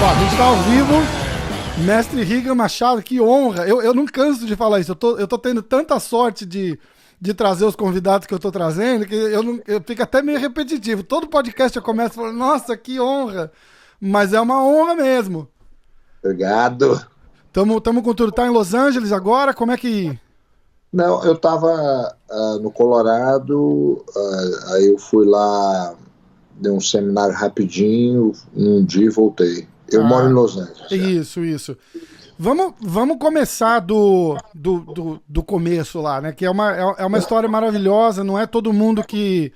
Ó, a gente tá ao vivo. Mestre Rigan Machado, que honra. Eu não canso de falar isso. Eu tô tendo tanta sorte de trazer os convidados que eu tô trazendo que eu fico até meio repetitivo. Todo podcast eu começo falando, nossa, que honra. Mas é uma honra mesmo. Obrigado. Tamo com tudo. Tá em Los Angeles agora? Como é que... Não, eu estava no Colorado, aí eu fui lá, dei um seminário rapidinho, num dia e voltei. Eu moro em Los Angeles. Isso. Vamos começar do começo lá, né? Que é uma história maravilhosa, não é todo mundo que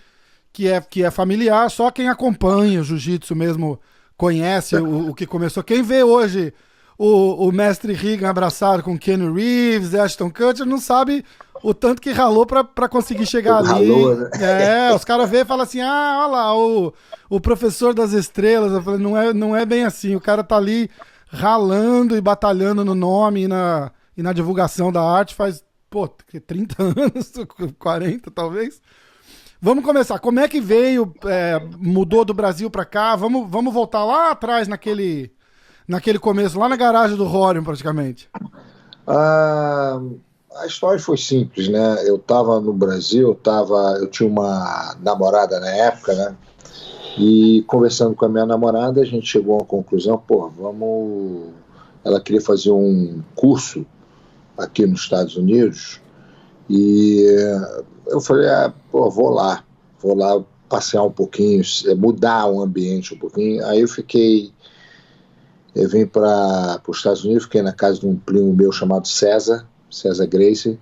é familiar, só quem acompanha o jiu-jitsu mesmo conhece o que começou. Quem vê hoje o mestre Rigan abraçado com Keanu Reeves, Ashton Kutcher, não sabe o tanto que ralou pra conseguir chegar ali. Ralou, né? Os caras vê e falam assim, olha lá, o professor das estrelas. Eu falei, não é bem assim, o cara tá ali ralando e batalhando no nome e na divulgação da arte faz, 30 anos, 40 talvez. Vamos começar. Como é que veio, mudou do Brasil pra cá? Vamos voltar lá atrás naquele começo, lá na garagem do Rorion, praticamente. A história foi simples, né? Eu estava no Brasil, eu tinha uma namorada na época, né? E conversando com a minha namorada, a gente chegou a uma conclusão, ela queria fazer um curso aqui nos Estados Unidos, e eu falei, vou lá passear um pouquinho, mudar o ambiente um pouquinho. Aí eu vim para os Estados Unidos, fiquei na casa de um primo meu chamado César Gracie.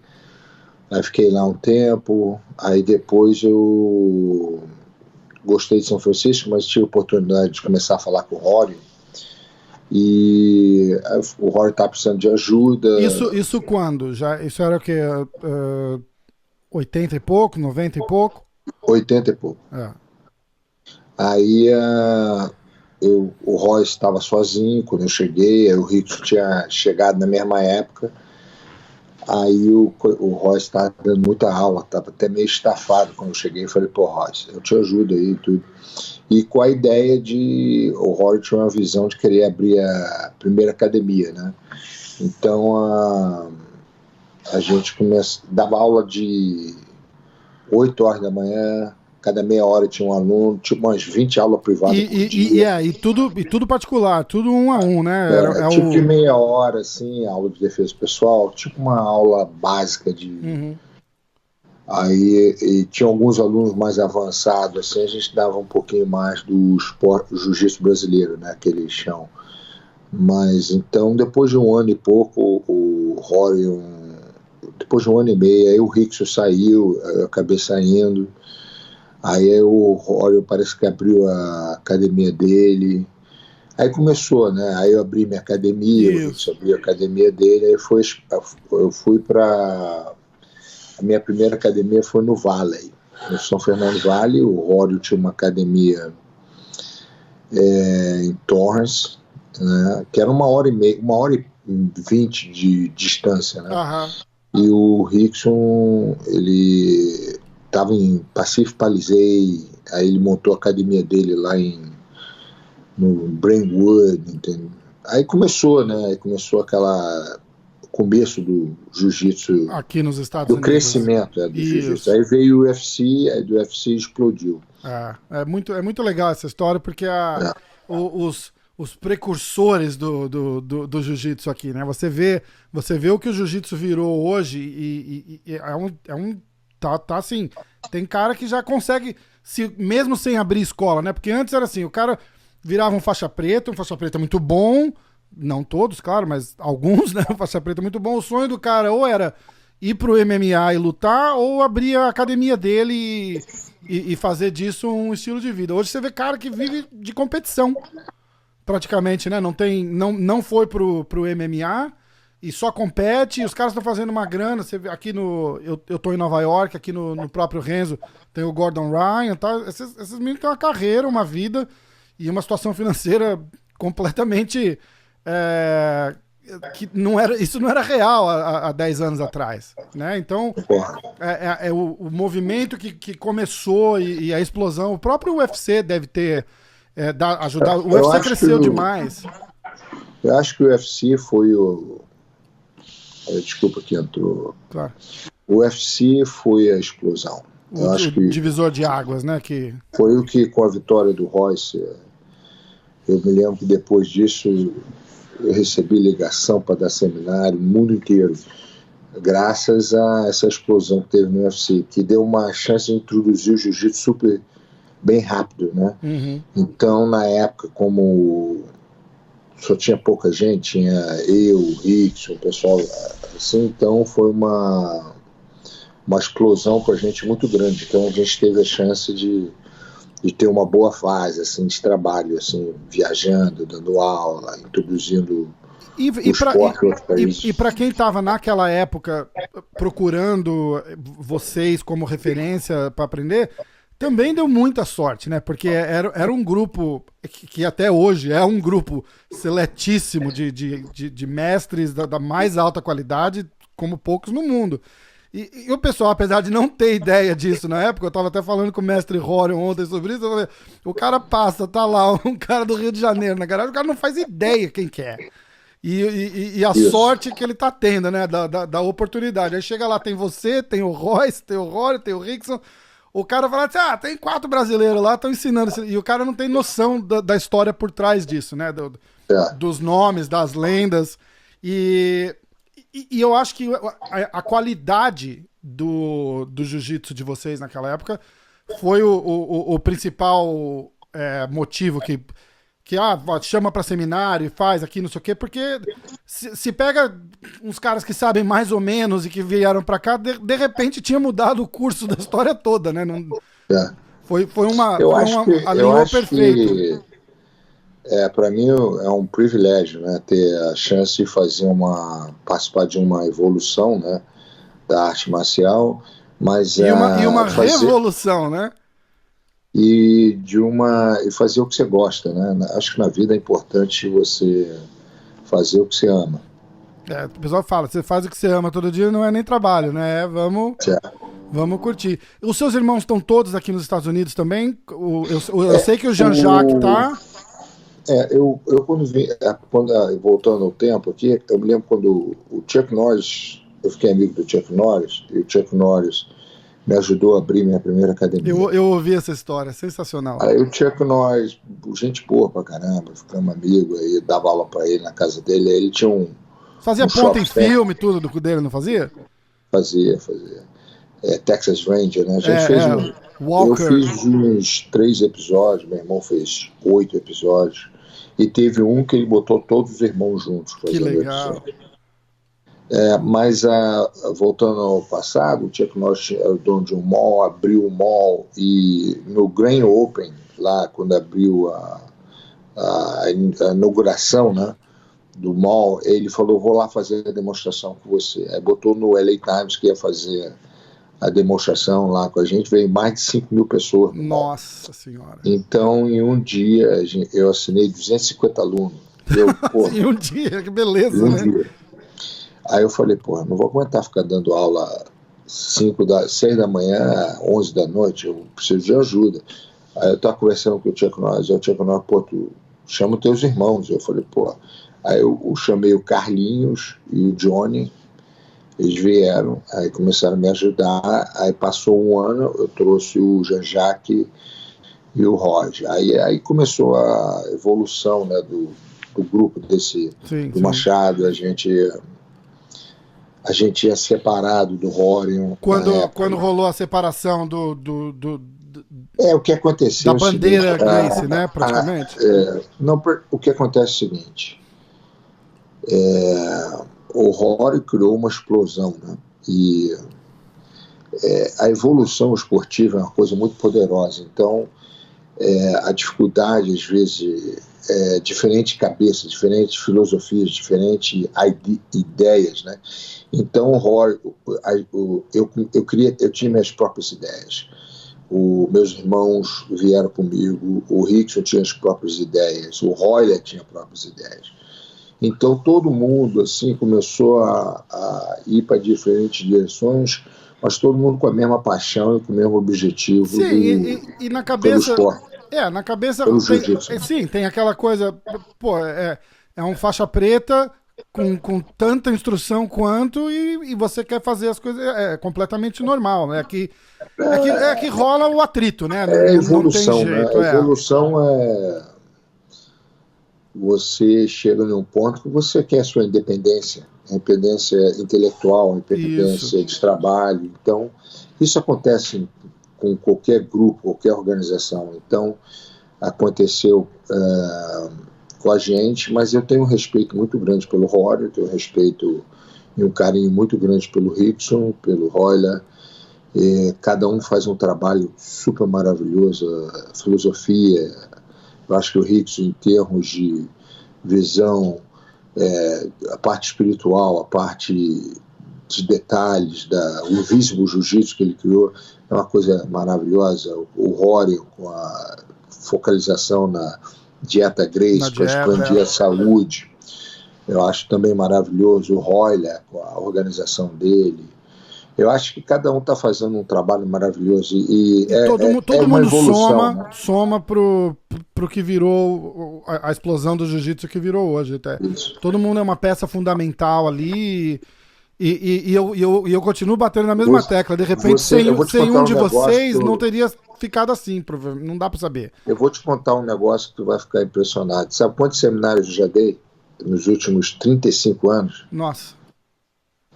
Aí fiquei lá um tempo, aí depois eu gostei de São Francisco, mas tive a oportunidade de começar a falar com o Rory, e o Rory tá precisando de ajuda. Isso quando? Isso era o quê? 80 e pouco, 90 e pouco? 80 e pouco. Aí o Roy estava sozinho quando eu cheguei, aí o Rick tinha chegado na mesma época. Aí o Royce estava dando muita aula, estava até meio estafado quando eu cheguei. Eu falei, Royce, eu te ajudo aí tudo. E com a ideia o Roy tinha uma visão de querer abrir a primeira academia, né? Então a gente dava aula de 8 horas da manhã, cada meia hora tinha um aluno, tinha umas 20 aulas privadas por dia. E tudo particular, tudo 1 a 1, né? De meia hora, assim, aula de defesa pessoal, tipo uma aula básica de... Uhum. Aí e tinha alguns alunos mais avançados, assim, a gente dava um pouquinho mais do jiu-jitsu brasileiro, né, que eles chamam. Mas então, depois de 1 ano e pouco, o Rory, depois de 1 ano e meio, aí o Rickson saiu, eu acabei saindo. Aí o Rory parece que abriu a academia dele. Aí começou, né? Aí eu abri minha academia, o Rickson abriu a academia dele. Aí eu fui para... A minha primeira academia foi no Valley, no São Fernando Valley. O Rory tinha uma academia em Torrance, né? Que era 1h30, 1h20 de distância, né? Uhum. E o Rickson, ele estava em Pacific Palisade, aí ele montou a academia dele lá no Brentwood, entendeu? Aí começou, né? Aí começou começo do jiu-jitsu aqui nos Estados do Unidos. Crescimento do jiu-jitsu. Aí veio o UFC, aí do UFC explodiu. É muito legal essa história, porque os precursores do jiu-jitsu aqui, né? Você vê o que o jiu-jitsu virou hoje e tá assim, tem cara que já consegue, mesmo sem abrir escola, né? Porque antes era assim, o cara virava um faixa preta muito bom, não todos, claro, mas alguns, né? Um faixa preta muito bom. O sonho do cara ou era ir pro MMA e lutar, ou abrir a academia dele e fazer disso um estilo de vida. Hoje você vê cara que vive de competição, praticamente, né? Não foi pro MMA e só compete, e os caras estão fazendo uma grana. Você vê aqui eu tô em Nova York, aqui no próprio Renzo tem o Gordon Ryan, tá? Esses meninos têm uma carreira, uma vida e uma situação financeira completamente que não era, isso não era real há 10 anos atrás, né? Então, o movimento que começou e a explosão, o próprio UFC deve ter ajudado. O UFC cresceu demais. Eu acho que o UFC foi o... Desculpa que entrou. Claro. O UFC foi a explosão. O divisor de águas, né? Foi o que, com a vitória do Royce, eu me lembro que depois disso eu recebi ligação para dar seminário no mundo inteiro, graças a essa explosão que teve no UFC, que deu uma chance de introduzir o jiu-jitsu super bem rápido, né? Uhum. Então, na época, como só tinha pouca gente, tinha eu, o Rickson, o pessoal assim, então foi uma explosão com a gente muito grande. Então a gente teve a chance de ter uma boa fase assim, de trabalho, assim, viajando, dando aula, introduzindo o esporte em outro país. E para quem estava naquela época procurando vocês como referência para aprender, também deu muita sorte, né? Porque era um grupo que até hoje é um grupo seletíssimo de mestres da mais alta qualidade, como poucos no mundo. E o pessoal, apesar de não ter ideia disso na época, eu estava até falando com o mestre Horion ontem sobre isso, eu falei, o cara passa, tá lá, um cara do Rio de Janeiro na garagem, o cara não faz ideia quem que é. E a sorte que ele tá tendo, né, da oportunidade. Aí chega lá, tem você, tem o Royce, tem o Rory, tem o Rickson, o cara fala assim, tem 4 brasileiros lá, estão ensinando, e o cara não tem noção da história por trás disso, né, dos nomes, das lendas, e eu acho que a qualidade do jiu-jitsu de vocês naquela época foi o principal motivo que chama pra seminário e faz aqui, não sei o quê, porque se pega uns caras que sabem mais ou menos e que vieram pra cá, de repente tinha mudado o curso da história toda, né? Foi alinhou perfeito. Para mim é um privilégio, né, ter a chance de participar de uma evolução, né, da arte marcial, mas e uma revolução, né? E fazer o que você gosta, né? Acho que na vida é importante você fazer o que você ama. O pessoal fala, você faz o que você ama todo dia, não é nem trabalho, né? Vamos curtir. Os seus irmãos estão todos aqui nos Estados Unidos também? Eu sei que o Jean-Jacques tá... Eu quando vim, voltando ao tempo aqui, eu me lembro quando o Chuck Norris, eu fiquei amigo do Chuck Norris, e o Chuck Norris me ajudou a abrir minha primeira academia. Eu ouvi essa história, sensacional. Aí o Chuck Norris, gente boa pra caramba, ficamos amigos, aí dava aula pra ele na casa dele, aí ele tinha Fazia ponta em filme, tudo do dele, não fazia? Fazia. Texas Ranger, né? A gente fez eu fiz uns 3 episódios, meu irmão fez 8 episódios, e teve um que ele botou todos os irmãos juntos. Que legal. Mas voltando ao passado, o Chuck Norris era o dono de um mall, abriu o mall, e no Grand Open, lá quando abriu a inauguração, né, do mall, ele falou, vou lá fazer a demonstração com você. Aí botou no LA Times que ia fazer a demonstração lá com a gente, veio mais de 5 mil pessoas. Nossa Senhora. Então, em um dia, eu assinei 250 alunos. Em um dia, que beleza, né? Dia. Aí eu falei, não vou aguentar ficar dando aula 6 da manhã, 11 da noite, eu preciso de ajuda. Aí eu estava conversando com o Chuck Norris, tu chama os teus irmãos. Eu falei, Aí eu chamei o Carlinhos e o Johnny, eles vieram, aí começaram a me ajudar, aí passou um ano, eu trouxe o Jean-Jacques e o Roger. Aí começou a evolução, né, do grupo do Machado, a gente ia separado do Horion. Quando rolou a separação o que aconteceu da bandeira Gracie, né, praticamente. O que acontece é o seguinte, o Rory criou uma explosão, né, e a evolução esportiva é uma coisa muito poderosa. Então a dificuldade, às vezes, diferentes cabeças, diferentes filosofias, diferentes ideias, né? Então, o Rory, eu tinha minhas próprias ideias. Meus irmãos vieram comigo, o Rickson tinha as próprias ideias, o Royler tinha as próprias ideias. Então todo mundo assim começou a ir para diferentes direções, mas todo mundo com a mesma paixão e com o mesmo objetivo Sim, e na pelo cabeça. esporte, Na cabeça pelo tem. jiu-jitsu. Sim, tem aquela coisa. Pô, é um faixa preta com tanta instrução quanto e você quer fazer as coisas. É completamente normal, né? É que rola o atrito, né? Não, É não tem evolução, né? jeito. A evolução é você chega num ponto que você quer sua independência intelectual, Isso. independência de trabalho. Então, isso acontece com qualquer grupo, qualquer organização. Então, aconteceu com a gente, mas eu tenho um respeito muito grande pelo Rory, eu tenho um respeito e um carinho muito grande pelo Rickson, pelo Royler. Cada um faz um trabalho super maravilhoso, a filosofia. Eu acho que o Rickson, em termos de visão, a parte espiritual, a parte de detalhes, o Invisible Jiu-Jitsu que ele criou, é uma coisa maravilhosa. O Rory, com a focalização na dieta Grace, para expandir a saúde, eu acho também maravilhoso. O Royler, com a organização dele. Eu acho que cada um está fazendo um trabalho maravilhoso e todo uma mundo evolução, né? soma pro que virou a explosão do jiu-jitsu que virou hoje. Até. Todo mundo é uma peça fundamental ali e eu continuo batendo na mesma tecla. De repente, sem um de vocês, não teria ficado assim. Não dá para saber. Eu vou te contar um negócio que tu vai ficar impressionado. Sabe quantos seminários eu já dei nos últimos 35 anos? Nossa.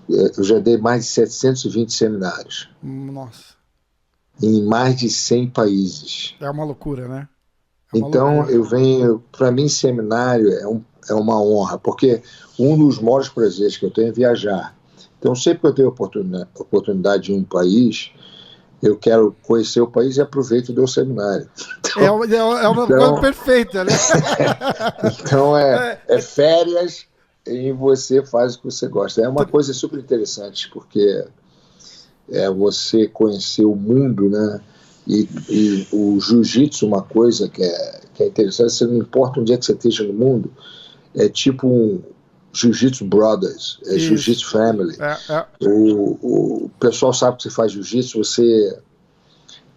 Eu já dei mais de 720 seminários. Nossa. Em mais de 100 países. É uma loucura, né? Então, eu venho... Para mim, seminário é uma honra, porque um dos maiores prazeres que eu tenho é viajar. Então, sempre que eu tenho oportunidade de ir em um país, eu quero conhecer o país e aproveito do seminário. Então, é uma coisa perfeita, né? Então, é férias... e você faz o que você gosta. É uma coisa super interessante, porque é você conhecer o mundo, né? E o jiu-jitsu, uma coisa que é interessante, você não importa onde é que você esteja no mundo, é tipo um Jiu-Jitsu Brothers, Jiu-Jitsu Family. O pessoal sabe que você faz jiu-jitsu,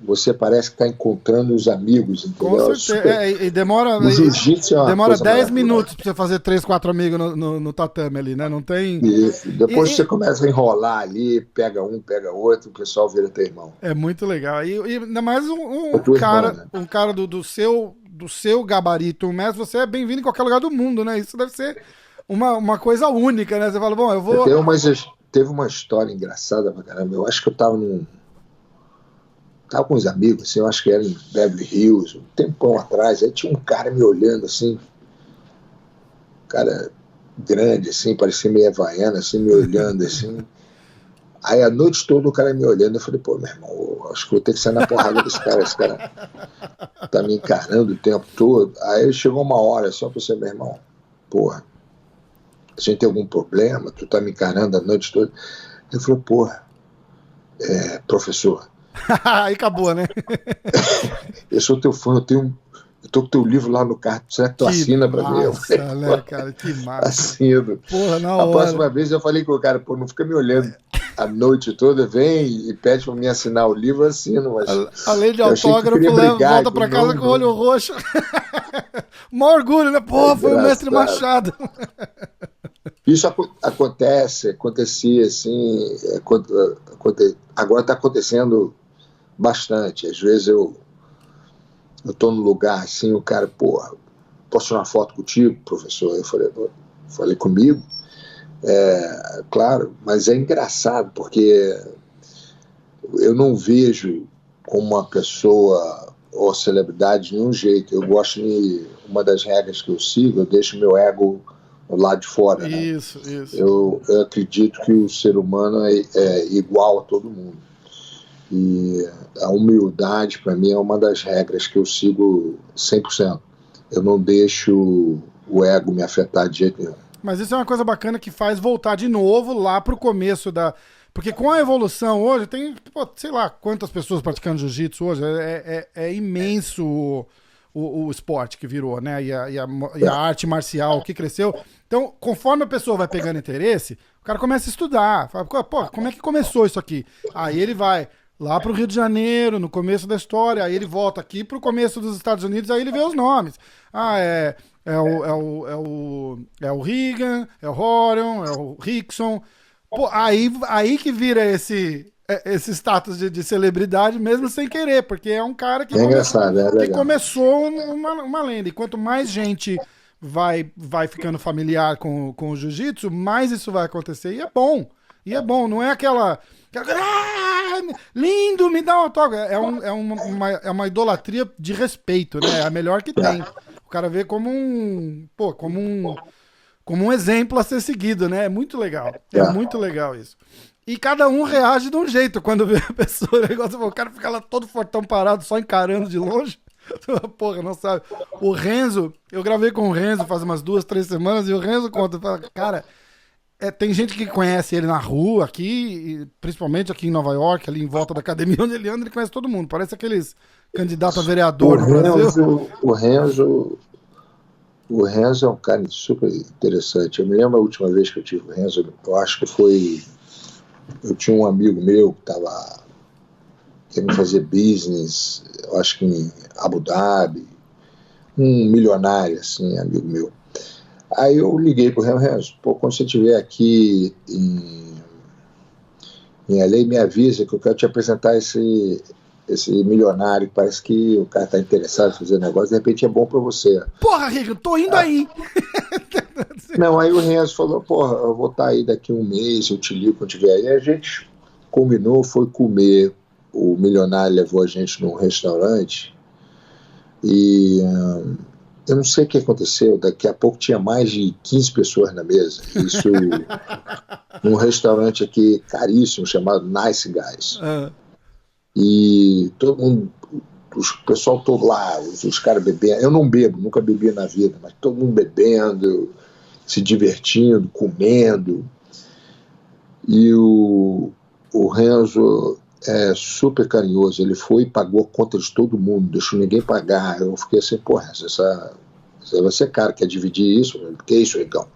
você parece que está encontrando os amigos, entendeu? Com certeza. E demora 10 minutos para você fazer 3, 4 amigos no tatame ali, né? Não tem. Isso. Depois você começa a enrolar ali, pega um, pega outro, o pessoal vira teu irmão. É muito legal. E ainda mais um cara do seu gabarito, um mestre, você é bem-vindo em qualquer lugar do mundo, né? Isso deve ser uma coisa única, né? Você fala, bom, eu vou. Teve uma história engraçada pra caramba. Eu acho que eu tava com uns amigos, assim, eu acho que era em Beverly Hills, um tempão atrás, aí tinha um cara me olhando, assim, um cara grande, assim, parecia meio havaiano, assim, me olhando, assim. Aí a noite toda o cara me olhando, eu falei, pô, meu irmão, acho que vou ter que sair na porrada desse cara, esse cara tá me encarando o tempo todo. Aí chegou uma hora, só pra você, meu irmão, porra, a gente tem algum problema, tu tá me encarando a noite toda. Eu falei, porra, professor, aí acabou, né? Eu sou teu fã, eu tô com teu livro lá no carro, será que tu assina pra mim? Nossa, né, cara, que massa. Assino. Porra, na hora. A próxima vez eu falei com o cara, pô, não fica me olhando a noite toda, vem e pede pra mim assinar o livro, eu assino, mas... Além de autógrafo, volta pra casa com o olho roxo. Mó orgulho, né? Pô, foi o mestre Machado. Isso acontecia assim, agora tá acontecendo bastante. Às vezes eu tô no lugar assim, o cara, porra, posso tirar uma foto contigo, professor? Eu falei comigo, claro, mas é engraçado, porque eu não vejo como uma pessoa ou celebridade de nenhum jeito. Eu gosto uma das regras que eu sigo, eu deixo meu ego lá de fora. Isso, né? Isso. Eu acredito que o ser humano é igual a todo mundo. E a humildade, para mim, é uma das regras que eu sigo 100%. Eu não deixo o ego me afetar de jeito nenhum. Mas isso é uma coisa bacana que faz voltar de novo lá pro começo da... Porque com a evolução hoje, tem, sei lá, quantas pessoas praticando jiu-jitsu hoje, é imenso o esporte que virou, né? E a arte marcial que cresceu. Então, conforme a pessoa vai pegando interesse, o cara começa a estudar. Fala, pô, como é que começou isso aqui? Aí ele vai lá pro Rio de Janeiro, no começo da história, aí ele volta aqui pro começo dos Estados Unidos, aí ele vê os nomes. É o Reagan, é o Horion, é o Rickson. Pô, aí que vira esse status de celebridade, mesmo sem querer, porque é um cara que, que começou uma lenda. E quanto mais gente vai ficando familiar com o jiu-jitsu, mais isso vai acontecer. E é bom. Não é aquela lindo, me dá um autógrafo. É uma idolatria de respeito, né? É a melhor que tem. O cara vê como um exemplo a ser seguido, né? É muito legal. É muito legal isso. E cada um reage de um jeito quando vê a pessoa. O cara fica lá todo fortão parado, só encarando de longe. Porra, não sabe. O Renzo, eu gravei com o Renzo faz umas 2, 3 semanas, e o Renzo conta, fala, cara, tem gente que conhece ele na rua aqui, principalmente aqui em Nova York, ali em volta da academia onde ele anda, ele conhece todo mundo. Parece aqueles candidatos a vereador no Brasil. O Renzo é um cara super interessante. Eu me lembro a última vez que eu tive o Renzo, eu acho que foi... Eu tinha um amigo meu que estava querendo fazer business, eu acho que em Abu Dhabi, um milionário, assim, amigo meu. Aí eu liguei pro Renzo, pô, quando você estiver aqui em LA, me avisa que eu quero te apresentar esse milionário, parece que o cara tá interessado em fazer negócio, de repente é bom pra você. Porra, Rico, tô indo aí. Não, aí o Renzo falou, porra, eu vou estar aí daqui um mês, eu te ligo quando tiver aí. A gente combinou, foi comer, o milionário levou a gente num restaurante e eu não sei o que aconteceu, daqui a pouco tinha mais de 15 pessoas na mesa, isso num restaurante aqui caríssimo, chamado Nice Guys. E todo mundo, o pessoal todo lá, os caras bebendo, eu não bebo, nunca bebi na vida, mas todo mundo bebendo, se divertindo, comendo. E o Renzo é super carinhoso, ele foi e pagou a conta de todo mundo, não deixou ninguém pagar. Eu fiquei assim, porra, você vai ser cara, quer dividir isso? Que isso, Ricão?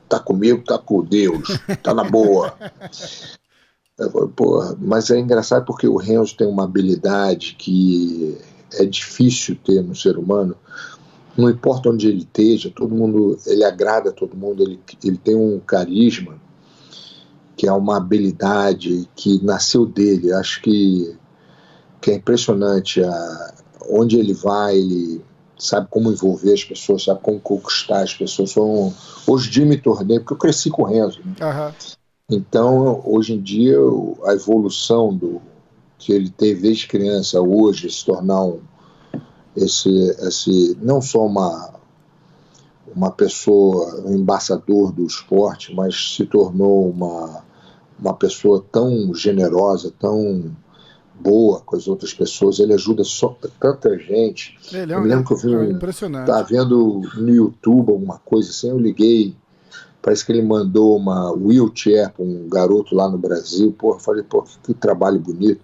Tá comigo, tá com Deus, tá na boa. Eu falei, porra, mas é engraçado porque o Renzo tem uma habilidade que é difícil ter no ser humano. Não importa onde ele esteja, todo mundo, ele agrada a todo mundo, ele tem um carisma que é uma habilidade que nasceu dele. Acho que é impressionante. Onde ele vai, ele sabe como envolver as pessoas, sabe como conquistar as pessoas. Hoje em dia me tornei, porque eu cresci com o Renzo, né? Então, hoje em dia, a evolução que ele teve desde criança, hoje, se tornar não só uma pessoa, um embaixador do esporte, mas se tornou uma pessoa tão generosa, tão boa com as outras pessoas. Ele ajuda tanta gente. Eu me lembro que eu estava vendo no YouTube alguma coisa assim, eu liguei, parece que ele mandou uma wheelchair para um garoto lá no Brasil. Porra, falei, pô, que trabalho bonito.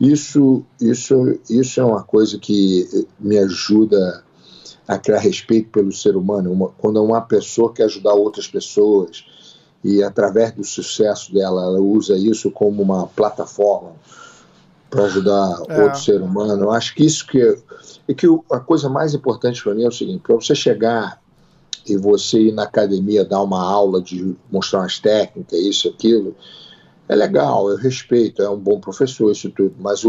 Isso é uma coisa que me ajuda a criar respeito pelo ser humano. Quando uma pessoa quer ajudar outras pessoas e através do sucesso dela, ela usa isso como uma plataforma para ajudar outro ser humano. Eu acho que isso que a coisa mais importante para mim é o seguinte: para você chegar e você ir na academia dar uma aula de mostrar umas técnicas, isso, aquilo, é legal, eu respeito, é um bom professor, isso tudo, mas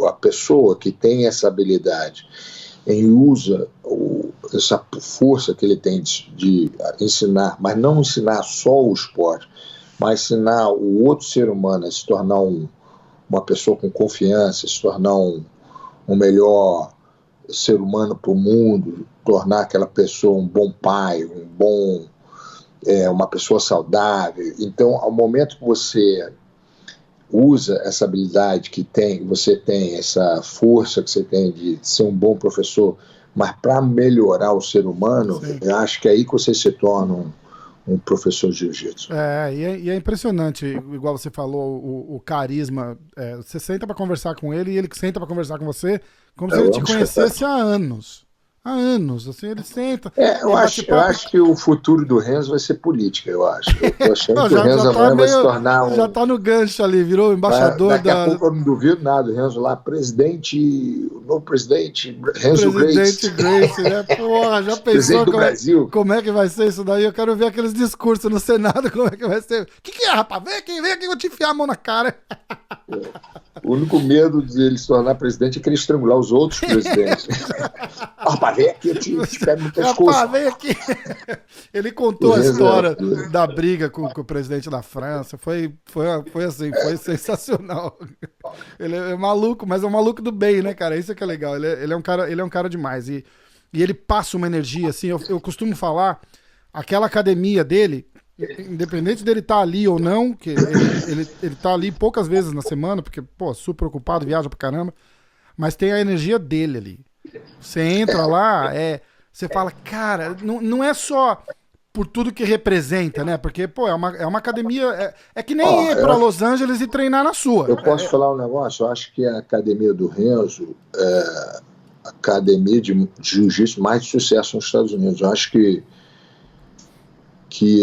a pessoa que tem essa habilidade e usa essa força que ele tem de ensinar, mas não ensinar só o esporte, mas ensinar o outro ser humano a se tornar uma pessoa com confiança, se tornar um melhor ser humano para o mundo, tornar aquela pessoa um bom pai, uma pessoa saudável. Então, ao momento que você usa essa habilidade você tem essa força que você tem de ser um bom professor, mas para melhorar o ser humano, eu acho que é aí que você se torna um professor de jiu-jitsu. E é impressionante, igual você falou, o carisma. Você senta para conversar com ele e ele senta para conversar com você como se ele te conhecesse há anos. há anos. Assim, ele senta Eu e bate acho, eu papo. acho que o futuro do Renzo vai ser política, eu acho. Eu tô achando Não, que o Renzo já tá amanhã vai se meio. tornar Já um. tá no gancho ali, virou embaixador Daqui a da pouco eu não duvido nada. O Renzo lá, presidente, o novo presidente, Renzo presidente Grace, Grace, né? Porra, já presidente pensou do Brasil. como é que vai ser isso daí? Eu quero ver aqueles discursos no Senado, como é que vai ser. O que é, rapaz? Vem aqui, eu vou te enfiar a mão na cara. O único medo de ele se tornar presidente é querer estrangular os outros presidentes. Rapaz, vem aqui, eu te pego no pescoço. Rapaz, vem aqui. Ele O contou a Renzo história da briga com o presidente da França. Foi assim, foi sensacional. Ele é maluco, mas é um maluco do bem, né, cara? Isso é que é legal. Ele é um cara demais. E ele passa uma energia, assim, eu costumo falar, aquela academia dele, independente dele estar ali ou não, que ele tá ali poucas vezes na semana, porque, pô, super ocupado, viaja pra caramba, mas tem a energia dele ali. Você entra lá, você fala, cara, não é só por tudo que representa, né? Porque, pô, é uma academia. É que nem ir pra Los Angeles e treinar na sua. Eu posso falar um negócio? Eu acho que a academia do Renzo é a academia de jiu-jitsu mais de sucesso nos Estados Unidos. Eu acho que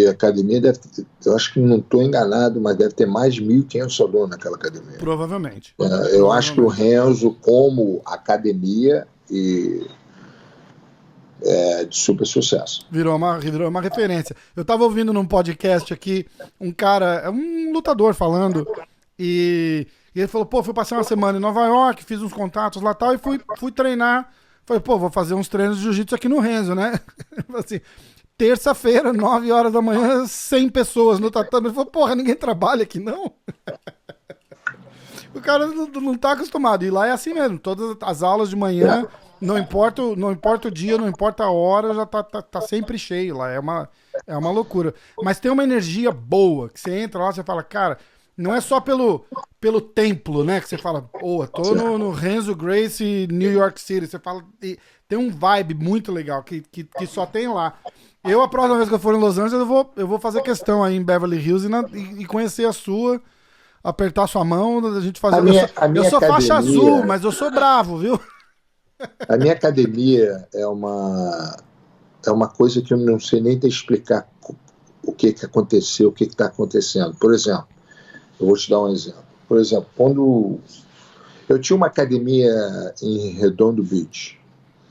a academia deve ter, eu acho que não estou enganado, mas deve ter mais de 1.500 alunos naquela academia. Provavelmente. Eu acho que o Renzo, como academia, é de super sucesso. Virou uma referência. Eu tava ouvindo num podcast aqui um cara, um lutador falando, e ele falou, pô, fui passar uma semana em Nova York, fiz uns contatos lá e tal, e fui treinar. Falei, pô, vou fazer uns treinos de jiu-jitsu aqui no Renzo, né? Assim, terça-feira, 9 horas da manhã, 100 pessoas no tatame. Ele falou, porra, ninguém trabalha aqui, não? O cara não tá acostumado. E lá é assim mesmo, todas as aulas de manhã, não importa o dia, não importa a hora, já tá sempre cheio lá. É uma loucura. Mas tem uma energia boa, que você entra lá, você fala, cara, não é só pelo templo, né? Que você fala, pô, tô no Renzo Gracie, New York City. Você fala, tem um vibe muito legal que só tem lá. A próxima vez que eu for em Los Angeles, eu vou fazer questão aí em Beverly Hills e conhecer a sua, apertar sua mão, a gente fazer. Eu sou faixa azul, mas eu sou bravo, viu? A minha academia é uma coisa que eu não sei nem te explicar o que aconteceu, o que está acontecendo. Por exemplo, eu vou te dar um exemplo. Por exemplo, quando eu tinha uma academia em Redondo Beach,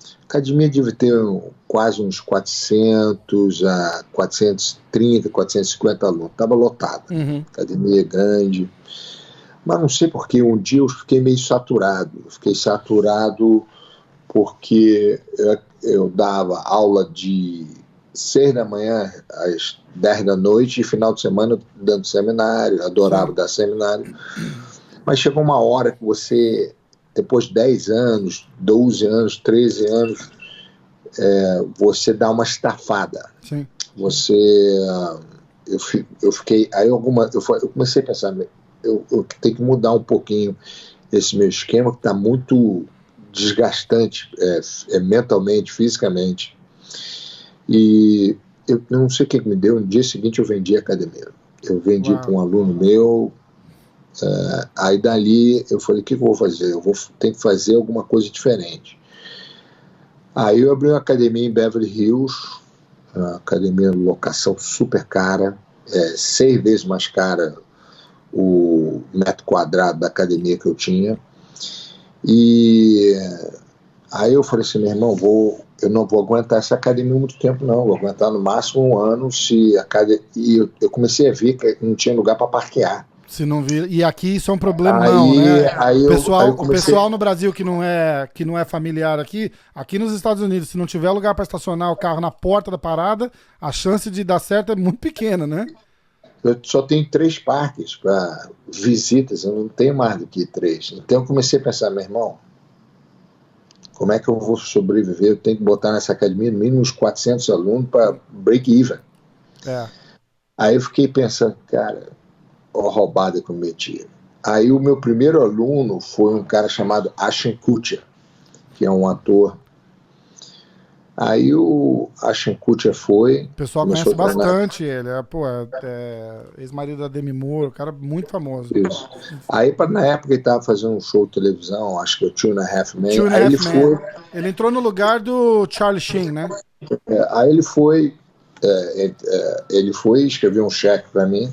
a academia devia ter quase uns 400 a 430, 450 alunos. Estava lotada. Academia grande. Mas não sei porquê, um dia eu fiquei meio saturado. Eu fiquei saturado porque eu dava aula de 6 da manhã às 10 da noite e final de semana dando seminário, adorava dar seminário. Mas chegou uma hora que você, depois de 10 anos, 12 anos, 13 anos, você dá uma estafada. Sim. Eu fiquei, aí eu comecei a pensar, eu tenho que mudar um pouquinho esse meu esquema, que está muito desgastante, mentalmente, fisicamente. E eu não sei o que me deu. No dia seguinte eu vendi a academia. Eu vendi para um aluno meu. Aí dali eu falei, o que eu vou fazer? Ter que fazer alguma coisa diferente. Aí eu abri uma academia em Beverly Hills, uma academia de locação super cara, 6 vezes mais cara o metro quadrado da academia que eu tinha. E aí eu falei assim, meu irmão, eu não vou aguentar essa academia muito tempo, não. Vou aguentar no máximo 1 ano. E eu comecei a ver que não tinha lugar para parquear. Se não vir. E aqui isso é um problemão, né? O pessoal no Brasil que não é familiar aqui nos Estados Unidos, se não tiver lugar para estacionar o carro na porta da parada, a chance de dar certo é muito pequena, né? Eu só tenho 3 parques para visitas, eu não tenho mais do que 3. Então eu comecei a pensar, meu irmão, como é que eu vou sobreviver? Eu tenho que botar nessa academia no mínimo uns 400 alunos para break even. Aí eu fiquei pensando, cara, ó, roubada que eu meti. Aí o meu primeiro aluno foi um cara chamado Ashton Kutcher, que é um ator Aí o Ashton Kutcher foi. O pessoal conhece bastante ele. Ex-marido da Demi Moore, um cara muito famoso. Isso. Aí, na época, ele estava fazendo um show de televisão, acho que o Two and a Half Men. Two and a Half Men. Ele entrou no lugar do Charlie Sheen, né? Aí ele foi escrever um cheque para mim.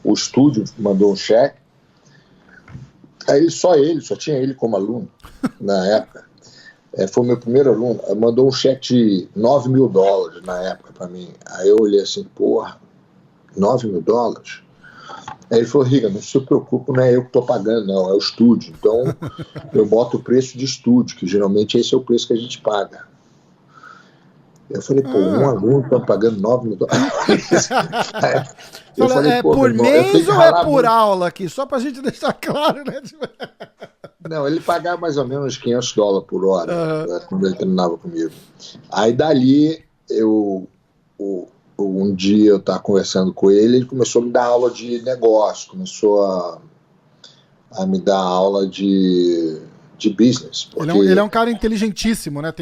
O estúdio mandou um cheque. Aí só tinha ele como aluno na época. Foi o meu primeiro aluno. Mandou um cheque de $9 mil na época para mim. Aí eu olhei assim, porra, $9 mil? Aí ele falou, Riga, não se preocupe, não é eu que estou pagando, não, é o estúdio. Então eu boto o preço de estúdio, que geralmente esse é o preço que a gente paga. Eu falei, pô, um aluno está pagando $9 mil. Eu falei, por mês ou é por aula aqui? Só pra gente deixar claro, né? Não, ele pagava mais ou menos $500 por hora, quando ele treinava comigo. Aí dali, um dia eu estava conversando com ele começou a me dar aula de negócio, começou a me dar aula de business. Ele é um cara inteligentíssimo, né?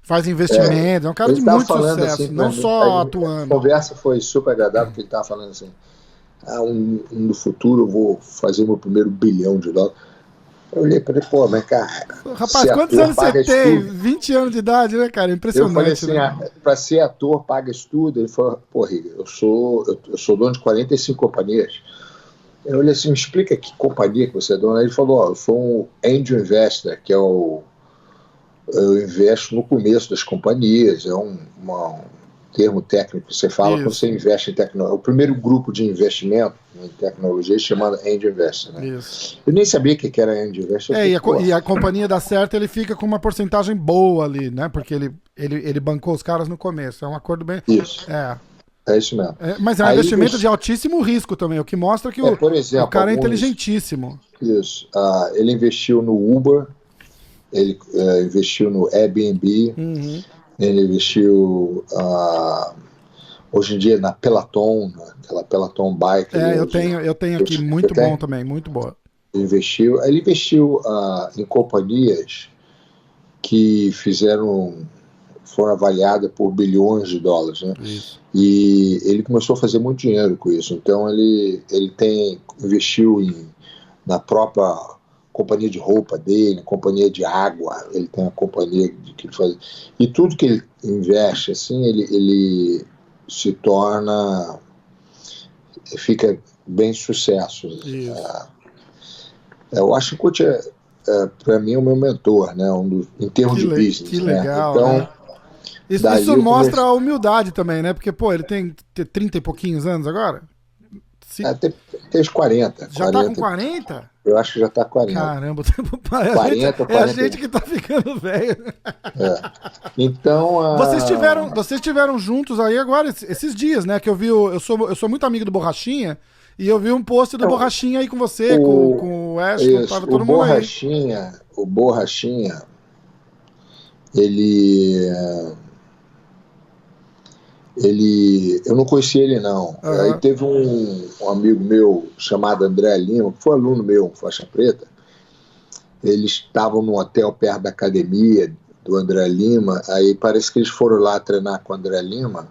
Faz investimentos, é um cara de muito sucesso, assim, não só atuando. A conversa foi super agradável, porque ele estava falando assim, no futuro eu vou fazer meu primeiro $1 bilhão. Eu olhei para ele, pô, mas cara... Rapaz, quantos anos você tem? 20 anos de idade, né, cara? Impressionante. Eu falei assim, né? Para ser ator, paga estudo. Ele falou, pô, Riga, eu sou dono de 45 companhias. Eu olhei assim, me explica que companhia que você é dono. Ele falou, eu sou um angel investor, que eu investo no começo das companhias, é um termo técnico que você fala quando você investe em tecnologia. O primeiro grupo de investimento em tecnologia chamado Angel Investor. Né? Isso. Eu nem sabia o que era Angel Investor. E a companhia dá certo, ele fica com uma porcentagem boa ali, né? Porque ele bancou os caras no começo. É um acordo bem... Isso. É isso mesmo. Mas é um investimento de altíssimo risco também, o que mostra que por exemplo, o cara é inteligentíssimo. Isso. Ele investiu no Uber, ele investiu no Airbnb, ele investiu hoje em dia na Peloton, aquela Peloton Bike. Eu tenho aqui, muito bom também, muito boa. Ele investiu em companhias que foram avaliadas por bilhões de dólares, né? Isso. E ele começou a fazer muito dinheiro com isso. Então ele investiu na própria companhia de roupa dele, companhia de água, ele tem uma companhia que ele faz. E tudo que ele investe, assim, ele se torna, fica bem sucesso. Eu acho que o coach para mim, é o meu mentor, né? Em termos de business. Que legal, né? Então, né? Isso mostra a humildade também, né? Porque, pô, ele tem 30 e pouquinhos anos agora? Tem uns 40. Já 40. Tá com 40? Eu acho que já tá 40. Caramba, o tempo passa. 40, é a gente que tá ficando velho. Então... Vocês tiveram juntos aí agora, esses dias, né? Que eu sou muito amigo do Borrachinha, e eu vi um post do Borrachinha aí com você, com o Ashton, tava todo mundo aí. O Borrachinha, eu não conhecia ele, não. Aí teve um amigo meu chamado André Lima, que foi aluno meu, faixa preta. Eles estavam num hotel perto da academia do André Lima, aí parece que eles foram lá treinar com o André Lima,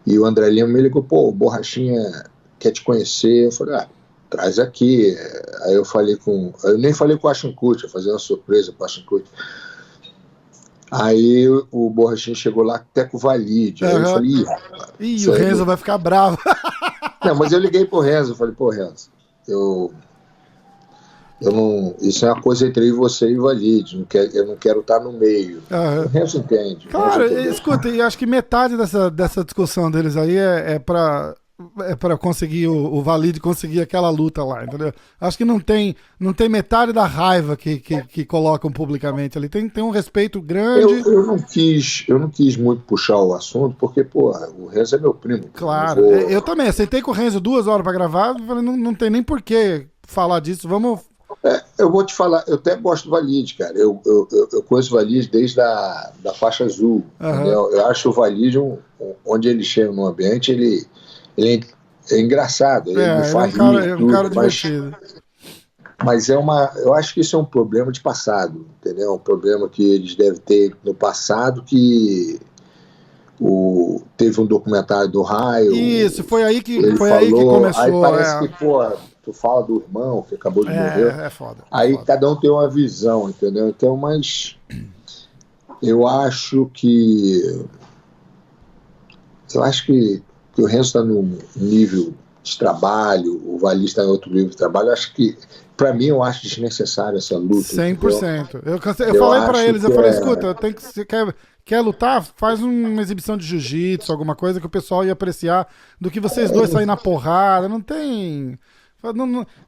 e o André Lima me ligou, pô, o Borrachinha quer te conhecer. Eu falei, traz aqui. Aí eu nem falei com o Ashton Kutcher, fazer uma surpresa com o Ashton Kutcher. Aí o Borrachinha chegou lá até com o Valide. Aí eu falei, o Renzo vai ficar bravo. Não, mas eu liguei pro Renzo, eu falei, pô, Renzo, eu não, isso é uma coisa entre você e o Valide, eu não quero estar no meio. O Renzo entende. Cara, escuta, e acho que metade dessa discussão deles aí é pra conseguir o Valide conseguir aquela luta lá, entendeu? Acho que não tem metade da raiva que colocam publicamente ali. Tem um respeito grande. Eu não quis muito puxar o assunto, porque, pô, o Renzo é meu primo. Claro, eu também. Sentei com o Renzo 2 horas pra gravar, falei, não tem nem por que falar disso, vamos... Eu vou te falar, eu até gosto do Valide, cara. Eu conheço o Valide desde da faixa azul. Eu acho o Valide, onde ele chega no ambiente, ele é engraçado, ele me faz rir, um cara divertido. Mas eu acho que isso é um problema de passado, entendeu? Um problema que eles devem ter no passado que Teve um documentário do Raio. Isso, foi aí que falou, começou. Aí parece que, pô, tu fala do irmão que acabou de morrer. É foda. Aí foda. cada um tem uma visão, entendeu? Então, mas eu acho que o Renzo está num nível de trabalho, o Vali está em outro nível de trabalho. Eu acho que, para mim, eu acho desnecessário essa luta. 100%. Eu falei para eles, eu falei, escuta, você quer lutar? Faz uma exibição de jiu-jitsu, alguma coisa que o pessoal ia apreciar, do que vocês dois saírem na porrada. Não tem...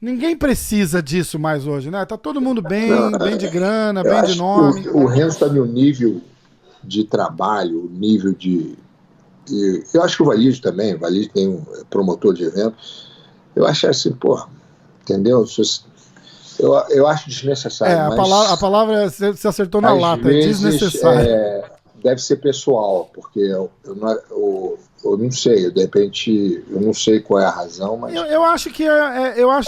ninguém precisa disso mais hoje, né? Tá todo mundo bem de grana, bem de nome. O Renzo está no nível de trabalho, nível de... Eu acho que o Valide também, o Valide tem um promotor de evento. Eu acho assim, pô, entendeu? Eu acho desnecessário. A palavra você acertou na lata, é desnecessário. Deve ser pessoal, porque eu não sei, de repente, eu não sei qual é a razão, mas... Eu acho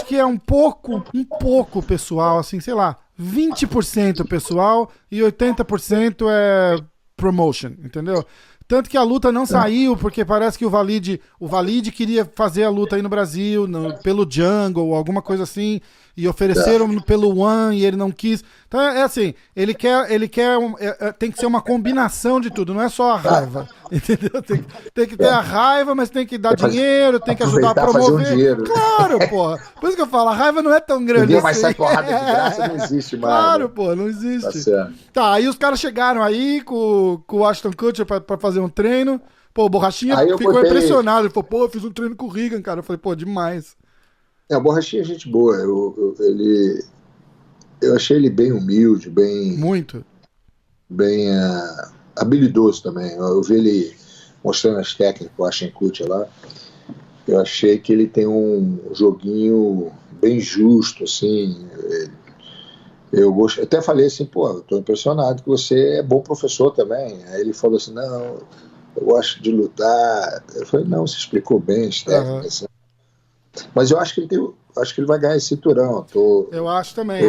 que é um pouco pessoal, assim, sei lá, 20% pessoal e 80% é promotion, entendeu? Tanto que a luta não saiu, porque parece que o Valide queria fazer a luta aí no Brasil, pelo Jungle, ou alguma coisa assim, e ofereceram pelo One e ele não quis. Então é assim, ele quer tem que ser uma combinação de tudo, não é só a raiva, entendeu? Tem que ter a raiva, mas tem que dar dinheiro, tem que ajudar a promover. Fazer um dinheiro. Claro, pô. Por isso que eu falo, a raiva não é tão grande ninguém assim. mais sai porrada de graça, não existe mais. Claro, pô, não existe. Tá certo. Tá, aí os caras chegaram aí com o Ashton Kutcher pra fazer um treino. Pô, o Borrachinha ficou impressionado. Ele falou, pô, eu fiz um treino com o Regan, cara. Eu falei, pô, demais. O Borrachinha é gente boa. Eu achei ele bem humilde, bem... Muito. Bem habilidoso também. Eu vi ele mostrando as técnicas com o Ashton Kutcher lá. Eu achei que ele tem um joguinho bem justo, assim. Eu até falei assim, pô, eu tô impressionado que você é bom professor também. Aí ele falou assim, não, eu gosto de lutar. Eu falei, não, você explicou bem as técnicas. Mas eu acho que ele vai ganhar esse cinturão. Eu acho também.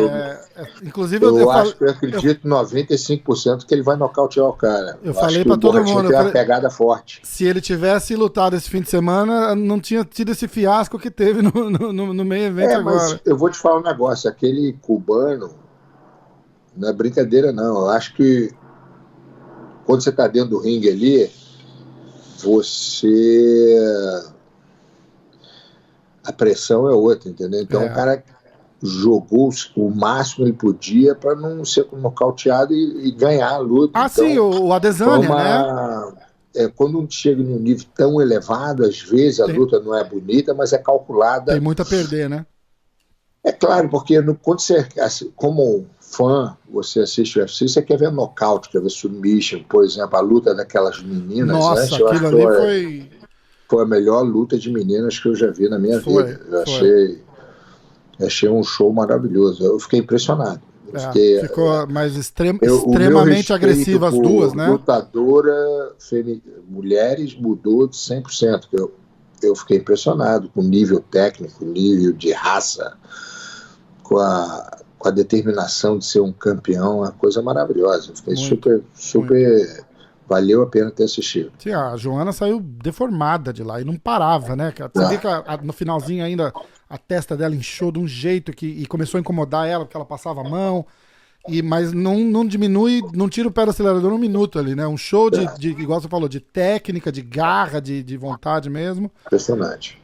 Inclusive, eu acredito 95% que ele vai nocautear o cara. Eu falei pra todo mundo. Tem uma pegada forte. Se ele tivesse lutado esse fim de semana, não tinha tido esse fiasco que teve no meio evento agora. Mas eu vou te falar um negócio. Aquele cubano, não é brincadeira, não. Eu acho que quando você tá dentro do ringue ali, a pressão é outra, entendeu? Então o cara jogou o máximo que ele podia para não ser nocauteado e ganhar a luta. Então, sim, o Adesanya, né? Quando chega num nível tão elevado, às vezes a luta não é bonita, mas é calculada. Tem muito a perder, né? É claro, porque quando você, como fã, você assiste o UFC, você quer ver nocaute, quer ver submission, por exemplo, a luta daquelas meninas. Nossa, né? Aquilo ali foi a melhor luta de meninas que eu já vi na minha vida. Eu achei um show maravilhoso. Eu fiquei impressionado. Ficou mais extremamente agressiva as duas, né? Lutadora, mulheres mudou de 100%. Eu fiquei impressionado com o nível técnico, nível de raça, com a determinação de ser um campeão, uma coisa maravilhosa. Eu fiquei super valeu a pena ter assistido. Sim, a Joana saiu deformada de lá e não parava, né? Você vê que no finalzinho ainda a testa dela inchou de um jeito e começou a incomodar ela, porque ela passava a mão. Mas não diminui, não tira o pé do acelerador um minuto ali, né? Um show de igual você falou, de técnica, de garra, de vontade mesmo. Impressionante.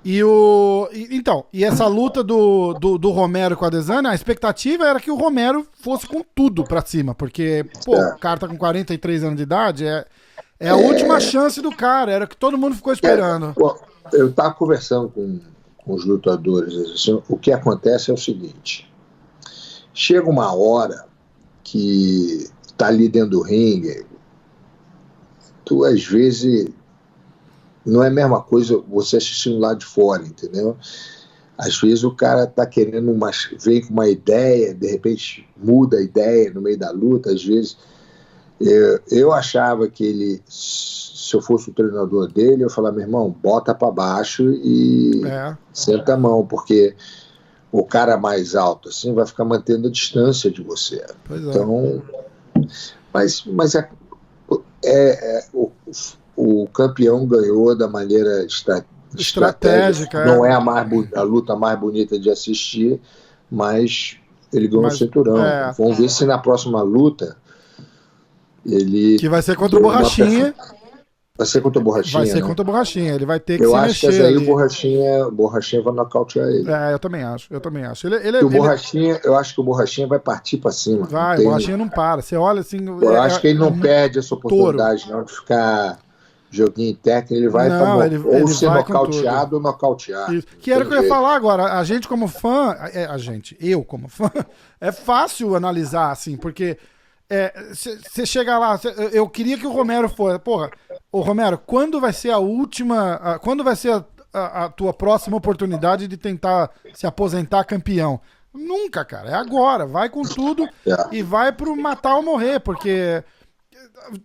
Então, essa luta do Romero com a Adesanya, a expectativa era que o Romero fosse com tudo pra cima, porque, o cara tá com 43 anos de idade, é a última chance do cara, era o que todo mundo ficou esperando. Eu tava conversando com os lutadores, assim, o que acontece é o seguinte, chega uma hora que tá ali dentro do ringue, tu às vezes... Não é a mesma coisa você assistindo lá de fora, entendeu? Às vezes o cara tá querendo vem com uma ideia, de repente muda a ideia no meio da luta. Às vezes eu achava que ele, se eu fosse o treinador dele, eu falava, meu irmão, bota para baixo e senta a mão, porque o cara mais alto assim vai ficar mantendo a distância de você. Pois é. Então, mas O campeão ganhou da maneira estratégica. Não é a luta mais bonita de assistir, mas ele ganhou o cinturão. Vamos ver se na próxima luta ele... Que vai ser contra o Borrachinha. Vai ser contra o Borrachinha. Vai ser contra o Borrachinha. Ele vai ter que se mexer. Eu acho que aí o Borrachinha vai nocautear ele. Eu também acho. Eu acho que o Borrachinha vai partir pra cima. O Borrachinha não para. Você olha assim... Eu acho que ele não perde essa oportunidade não de ficar joguinho técnico. Ele vai ou ser nocauteado ou nocautear. Isso. Que era o que eu ia falar agora. A gente como fã... eu como fã... É fácil analisar, assim, porque... Você chega lá, eu queria que o Romero fosse. Porra, ô Romero, quando vai ser a última. Quando vai ser a tua próxima oportunidade de tentar se aposentar campeão? Nunca, cara. É agora. Vai com tudo e vai pro matar ou morrer, porque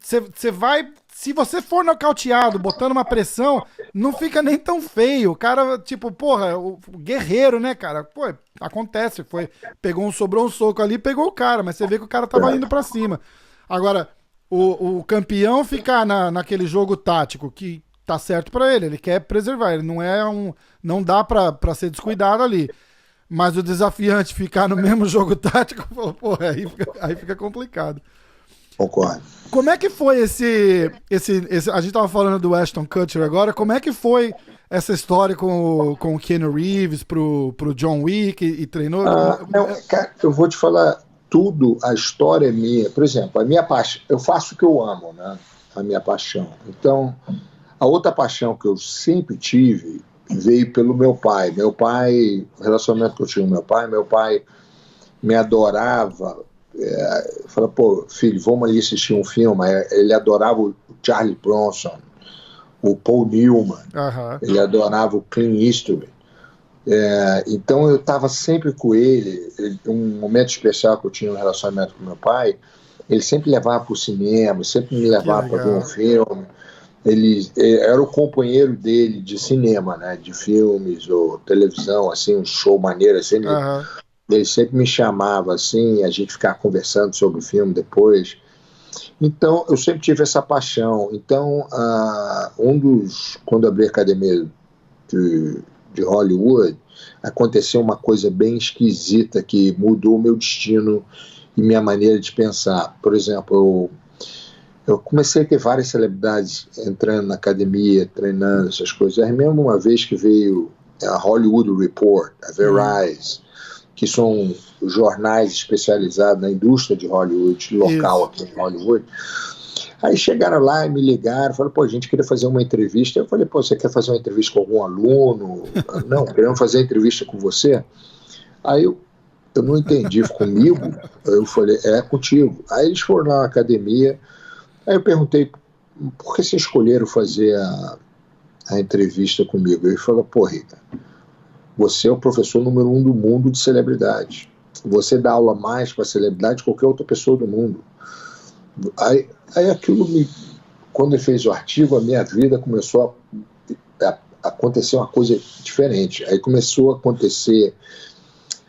você vai. Se você for nocauteado, botando uma pressão, não fica nem tão feio. O cara, tipo, porra, o guerreiro, né, cara? Pô, acontece. Sobrou um soco ali, pegou o cara, mas você vê que o cara tava indo pra cima. Agora, o campeão ficar naquele jogo tático, que tá certo pra ele quer preservar, ele não dá pra ser descuidado ali. Mas o desafiante ficar no mesmo jogo tático, porra, aí fica complicado. Concordo. Como é que foi esse... A gente tava falando do Ashton Kutcher agora. Como é que foi essa história com o Keanu Reeves pro John Wick e treinou? Cara, eu vou te falar tudo. A história é minha. Por exemplo, a minha paixão... Eu faço o que eu amo, né? A minha paixão. Então, a outra paixão que eu sempre tive veio pelo meu pai. O relacionamento que eu tinha com meu pai me adorava. Fala, pô, filho, vamos ali assistir um filme. Ele adorava o Charlie Bronson, o Paul Newman, ele adorava o Clint Eastwood. Então eu estava sempre com ele. Um momento especial que eu tinha no relacionamento com meu pai, ele sempre levava para o cinema, sempre me levava para ver um filme. Ele era o companheiro dele de cinema, né, de filmes ou televisão, assim, um show maneiro assim. Ele sempre me chamava assim, a gente ficava conversando sobre o filme depois. Então, eu sempre tive essa paixão. Então, quando abri a academia de Hollywood, aconteceu uma coisa bem esquisita que mudou o meu destino e minha maneira de pensar. Por exemplo, eu comecei a ter várias celebridades entrando na academia, treinando essas coisas. Aí mesmo uma vez que veio a Hollywood Report, a Verizon, que são jornais especializados na indústria de Hollywood, local aqui em Hollywood. Aí chegaram lá e me ligaram, falaram, pô, a gente queria fazer uma entrevista. Eu falei, pô, você quer fazer uma entrevista com algum aluno? Não, queremos fazer entrevista com você. Aí eu não entendi, comigo? Eu falei, contigo. Aí eles foram lá na academia, aí eu perguntei, por que vocês escolheram fazer a entrevista comigo? Ele falou, pô, Rica, você é o professor número 1 do mundo de celebridade. Você dá aula mais para celebridade que qualquer outra pessoa do mundo. Aí aquilo quando ele fez o artigo, a minha vida começou a acontecer uma coisa diferente. Aí começou a acontecer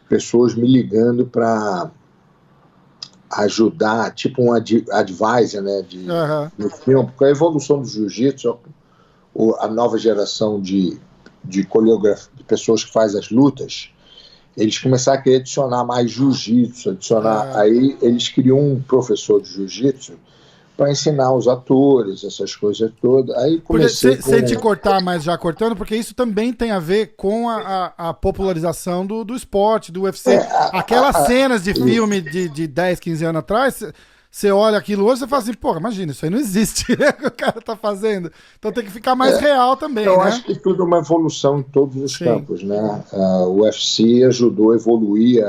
pessoas me ligando para ajudar, tipo um advisor, né, no filme, porque a evolução do jiu-jitsu, a nova geração de coreógrafos, de pessoas que fazem as lutas, eles começaram a querer adicionar mais jiu-jitsu, aí eles queriam um professor de jiu-jitsu para ensinar os atores, essas coisas todas. Aí comecei sem te cortar, mas já cortando, porque isso também tem a ver com a popularização do esporte, do UFC. Aquelas cenas de filme de 10, 15 anos atrás, você olha aquilo hoje e fala assim, pô, imagina, isso aí não existe, né, que o cara tá fazendo. Então tem que ficar mais real também, eu né? acho que tudo é uma evolução em todos os campos, né? O UFC ajudou a evoluir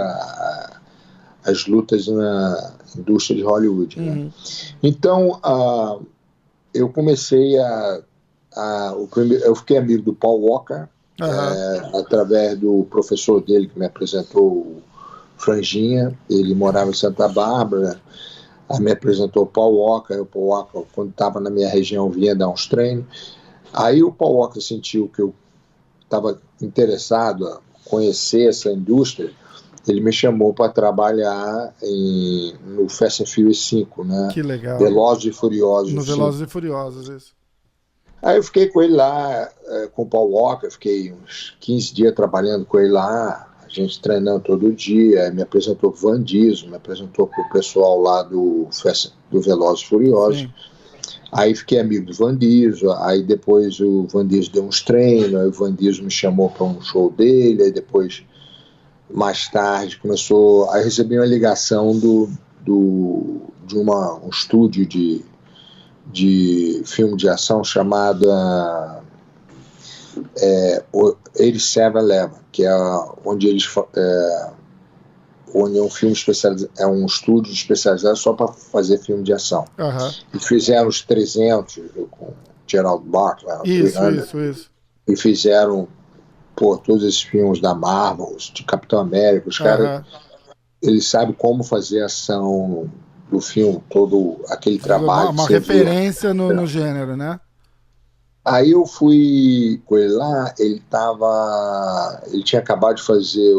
as lutas na indústria de Hollywood, né? Então, eu comecei eu fiquei amigo do Paul Walker, através do professor dele que me apresentou, o Franjinha. Ele morava em Santa Bárbara. Aí me apresentou o Paul Walker. O Paul Walker, quando estava na minha região, vinha dar uns treinos. Aí o Paul Walker sentiu que eu estava interessado a conhecer essa indústria. ele me chamou para trabalhar no Fast and Furious 5, né? Que legal. Velozes e Furiosos. No Velozes e Furiosos, isso. Aí eu fiquei com ele lá, com o Paul Walker, fiquei uns 15 dias trabalhando com ele lá, a gente treinando todo dia, me apresentou pro Van Diesel, me apresentou pro pessoal lá do Velozes e Furiosos. Sim. Aí fiquei amigo do Van Diesel, aí depois o Van Diesel deu uns treinos, aí o Van Diesel me chamou para um show dele, aí depois, mais tarde, começou a receber uma ligação de um estúdio de filme de ação chamado 8711, que é onde eles onde é um filme especializado, é um estúdio especializado só para fazer filme de ação. Uhum. E fizeram os 300 com Gerald Butler, isso. E fizeram todos esses filmes da Marvel, de Capitão América. Os caras, eles sabem como fazer ação do filme, todo aquele trabalho. Uma referência no gênero, né? Aí eu fui com ele lá, ele tinha acabado de fazer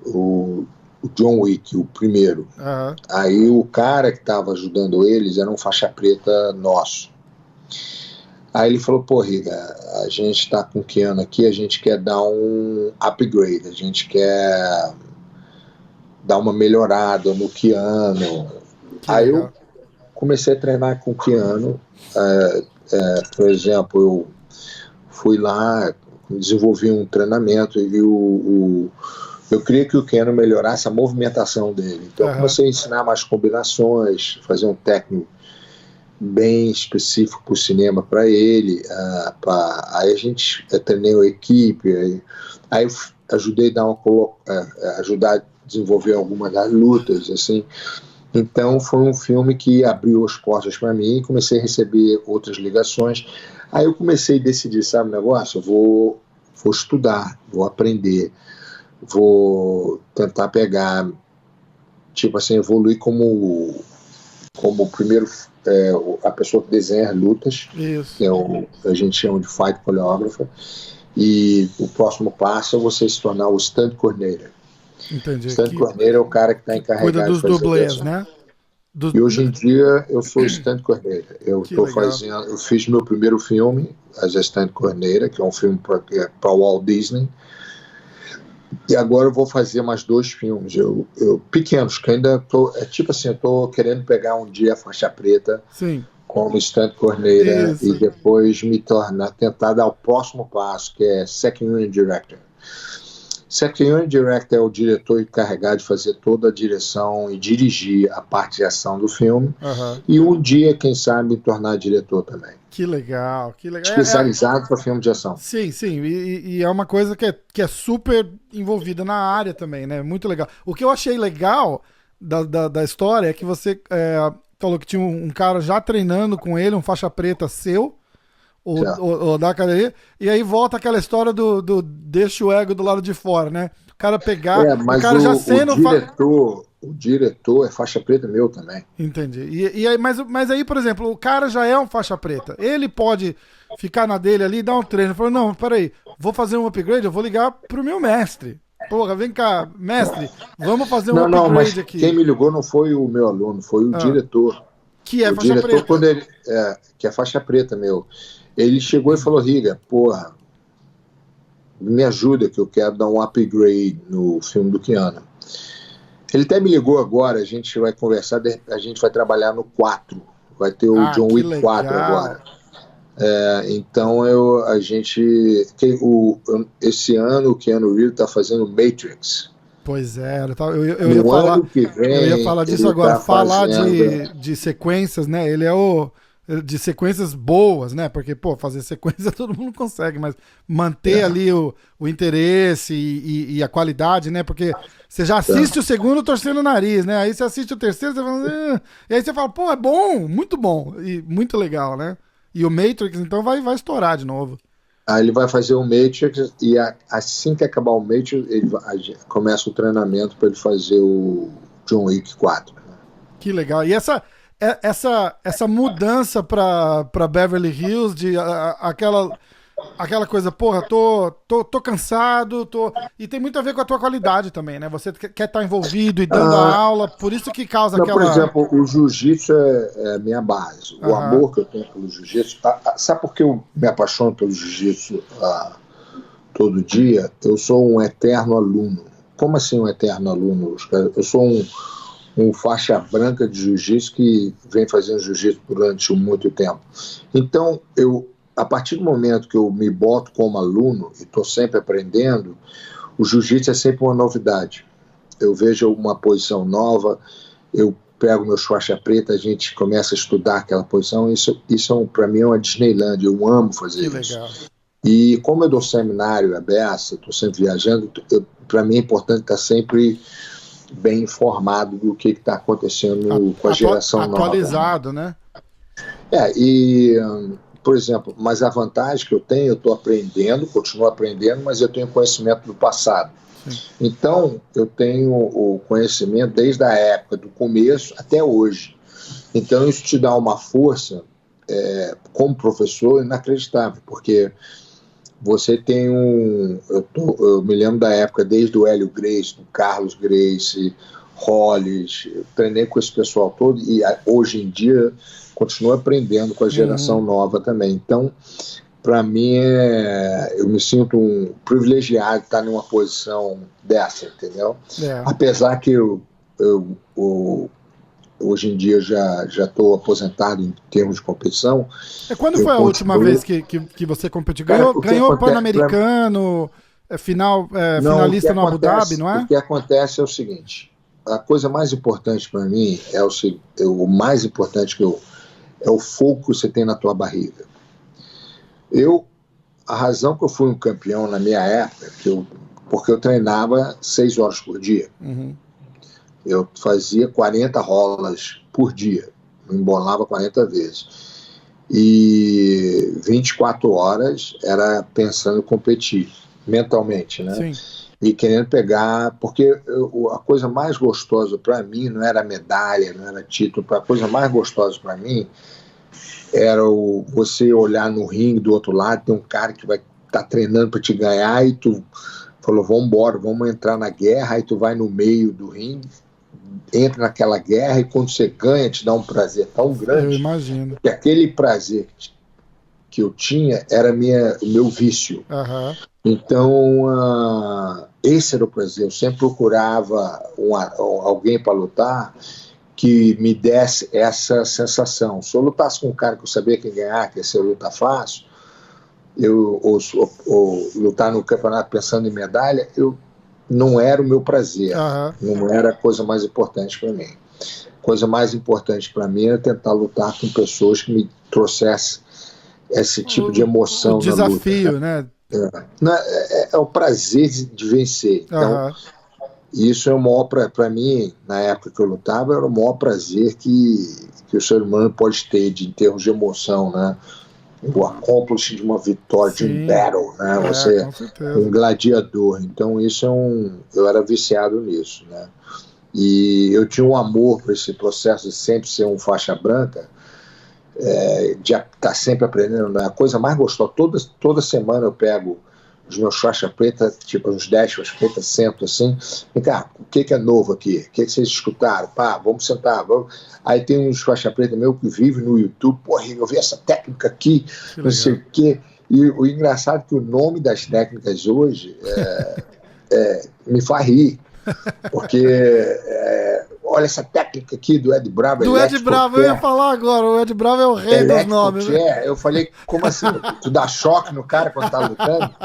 o John Wick, o primeiro. Uhum. Aí o cara que estava ajudando eles era um faixa preta nosso. Aí ele falou, pô, Riga, a gente tá com o Keanu aqui, a gente quer dar um upgrade, a gente quer dar uma melhorada no Keanu. Aí eu comecei a treinar com o Keanu. Por exemplo, eu fui lá, desenvolvi um treinamento e eu queria que o Keanu melhorasse a movimentação dele. Então eu comecei a ensinar mais combinações, fazer um técnico bem específico para o cinema para ele. Aí a gente treinei a equipe, aí eu ajudei ajudar a desenvolver algumas das lutas, assim. Então foi um filme que abriu as portas para mim, comecei a receber outras ligações. Aí eu comecei a decidir, sabe o negócio? Eu vou estudar, vou aprender, vou tentar pegar, tipo assim, evoluir como primeiro a pessoa que desenha as lutas, isso, que a gente chama de fight choreographer, e o próximo passo é você se tornar o stunt coordinator. Entendi. Stunt coordinator é o cara que está encarregado cuida dos dublês, né? E hoje em dia eu sou stunt coordinator. Eu fiz meu primeiro filme as stunt coordinator, que é um filme para Walt Disney. E agora eu vou fazer mais 2 filmes, pequenos, que ainda tô, tipo assim, eu tô querendo pegar um dia a faixa preta. Sim. Como stunt coordinator e depois tentar dar o próximo passo, que é Second Unit Director. Second Unit Director é o diretor encarregado de fazer toda a direção e dirigir a parte de ação do filme. Uhum. E um dia, quem sabe, tornar diretor também. Que legal, que legal. Especializado para filme de ação. Sim, sim. E é uma coisa que é super envolvida na área também, né? Muito legal. O que eu achei legal da história é que você falou que tinha um cara já treinando com ele, um faixa preta seu, ou da academia, e aí volta aquela história do deixa o ego do lado de fora, né? O cara pegar, mas o cara já sendo... O diretor é faixa preta meu também. Entendi. E aí, mas aí, por exemplo, o cara já é um faixa preta. Ele pode ficar na dele ali e dar um treino. Falou, não, peraí, vou fazer um upgrade, eu vou ligar pro meu mestre. Porra, vem cá, mestre, vamos fazer um upgrade aqui. Quem me ligou não foi o meu aluno, foi o diretor. Que é faixa preta. Quando que é faixa preta meu. Ele chegou e falou, Riga, porra, me ajuda que eu quero dar um upgrade no filme do Keanu. Ele até me ligou agora, a gente vai conversar, a gente vai trabalhar no 4. Vai ter o John Wick 4 agora. Então esse ano o Keanu Reeves está fazendo Matrix. Pois é, eu ia falar disso agora, falar de sequências, né? Ele é de sequências boas, né? Porque, fazer sequência todo mundo consegue, mas manter ali o interesse e a qualidade, né? Porque você já assiste o segundo torcendo o nariz, né? Aí você assiste o terceiro, você fala, e aí você fala, é bom, muito bom, e muito legal, né? E o Matrix, então, vai estourar de novo. Aí ele vai fazer o Matrix e assim que acabar o Matrix, começa o treinamento para ele fazer o John Wick 4. Né? Que legal. E essa mudança para Beverly Hills, aquela coisa, porra, tô cansado, e tem muito a ver com a tua qualidade também, né? Você quer estar envolvido e dando a aula, por isso que causa Não, por aquela... exemplo, o jiu-jitsu é a minha base. O Aham, amor que eu tenho pelo jiu-jitsu. Sabe por que eu me apaixono pelo jiu-jitsu todo dia? Eu sou um eterno aluno. Como assim um eterno aluno, Oscar? Eu sou um faixa branca de jiu-jitsu que vem fazendo jiu-jitsu durante muito tempo. Então, a partir do momento que eu me boto como aluno e estou sempre aprendendo, o jiu-jitsu é sempre uma novidade. Eu vejo uma posição nova, eu pego meus faixa preta, a gente começa a estudar aquela posição, isso para mim é uma Disneyland, eu amo fazer que isso. legal. E como eu dou seminário aberto, estou sempre viajando, para mim é importante estar sempre bem informado do que está acontecendo com a geração atualizado, nova. né? Por exemplo, mas a vantagem que eu tenho, eu estou aprendendo, continuo aprendendo, mas eu tenho conhecimento do passado. Sim. Então, eu tenho o conhecimento desde a época do começo até hoje. Então, isso te dá uma força, como professor, inacreditável, porque você tem eu me lembro da época, desde o Hélio Gracie, do Carlos Gracie, Hollis, eu treinei com esse pessoal todo e hoje em dia continuo aprendendo com a geração nova também. Então, para mim, eu me sinto um privilegiado de estar numa posição dessa, entendeu? Apesar que hoje em dia já estou aposentado em termos de competição. Quando foi a última vez que você competiu? Ganhou Pan-Americano, finalista no Abu Dhabi, não é? O que acontece é o seguinte, a coisa mais importante para mim o mais importante é o fogo que você tem na tua barriga. A razão que eu fui um campeão na minha época, porque eu treinava 6 horas por dia. Uhum. Eu fazia 40 rolas por dia, me embolava 40 vezes. E 24 horas era pensando em competir, mentalmente, né? Sim. E querendo pegar, porque a coisa mais gostosa para mim não era medalha, não era título, a coisa mais gostosa para mim era você olhar no ringue do outro lado, tem um cara que vai estar treinando para te ganhar e tu falou, vamos embora, vamos entrar na guerra, aí tu vai no meio do ringue, entra naquela guerra e quando você ganha te dá um prazer tão grande. Eu imagino. Que aquele prazer que eu tinha era o meu vício. Uhum. Então, esse era o prazer. Eu sempre procurava alguém para lutar que me desse essa sensação. Se eu lutasse com um cara que eu sabia quem ganhar, que ia ser luta fácil, ou lutar no campeonato pensando em medalha, não era o meu prazer. Uhum. Não era a coisa mais importante para mim. A coisa mais importante para mim era tentar lutar com pessoas que me trouxessem esse tipo de emoção. O desafio, na luta, né? É o prazer de vencer. Então, isso é o maior, para mim, na época que eu lutava, era o maior prazer que o ser humano pode ter em termos de emoção, né? O accomplishment de uma vitória, Sim. de um battle, né? Você é um gladiador. Então, isso eu era viciado nisso, né? E eu tinha um amor por esse processo de sempre ser um faixa branca, de estar sempre aprendendo, né? A coisa mais gostosa, toda semana eu pego os meus faixa preta, tipo uns 10 faixa preta, sento assim, vem cá, o que é novo aqui? O que vocês escutaram? Pá, vamos sentar, vamos. Aí tem uns faixa preta meu que vive no YouTube, porra, eu vi essa técnica aqui, não sei o quê. E o engraçado é que o nome das técnicas hoje me faz rir, porque olha essa técnica aqui do Ed Bravo. Do Ed Bravo, eu ia falar agora, o Ed Bravo é o rei dos nomes. Né? Eu falei, como assim? Tu dá choque no cara quando tá lutando?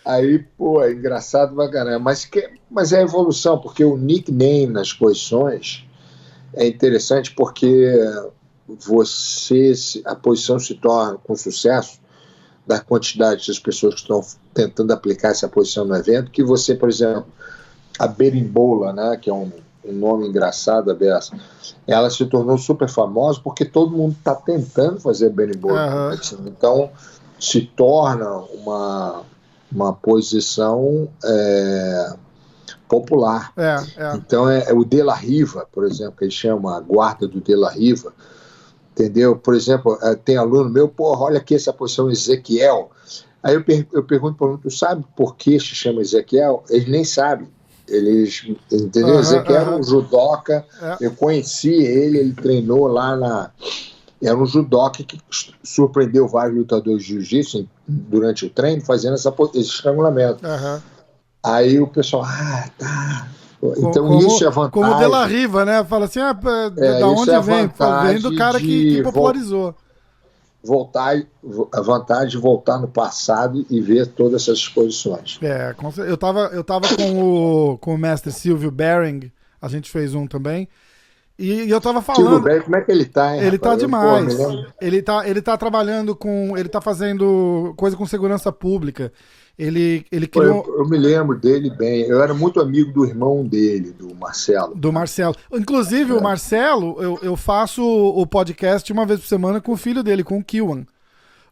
Aí, pô, é engraçado pra caramba. Mas é a evolução, porque o nickname nas posições é interessante porque a posição se torna, com sucesso, da quantidade das pessoas que estão tentando aplicar essa posição no evento, que você, por exemplo, a berimbola, né, que é um nome engraçado, a beça, ela se tornou super famosa porque todo mundo está tentando fazer berimbola. Então, se torna uma posição popular. Então, o De La Riva, por exemplo, que eles chamam a guarda do De La Riva, entendeu? Por exemplo, tem aluno meu, porra, olha aqui essa posição Ezequiel. Aí eu pergunto para o aluno, tu sabe por que se chama Ezequiel? Eles nem sabem. Eles, entendeu? Ezequiel era um judoca, eu conheci ele treinou lá era um judoca que surpreendeu vários lutadores de jiu-jitsu durante o treino, fazendo esse estrangulamento. Aí o pessoal, tá. Então isso é vantagem. Como De La Riva, né? Fala assim, da onde vem? Vem do cara que popularizou. A vantagem de voltar no passado e ver todas essas exposições. Eu tava com o mestre Silvio Bering, a gente fez um também, e eu tava falando... Silvio Bering, como é que ele tá, hein? Ele tá demais. Ele tá trabalhando ele tá fazendo coisa com segurança pública. Ele criou... Eu me lembro dele bem. Eu era muito amigo do irmão dele, do Marcelo. Do Marcelo. Inclusive, o Marcelo, eu faço o podcast uma vez por semana com o filho dele, com o Kiwan.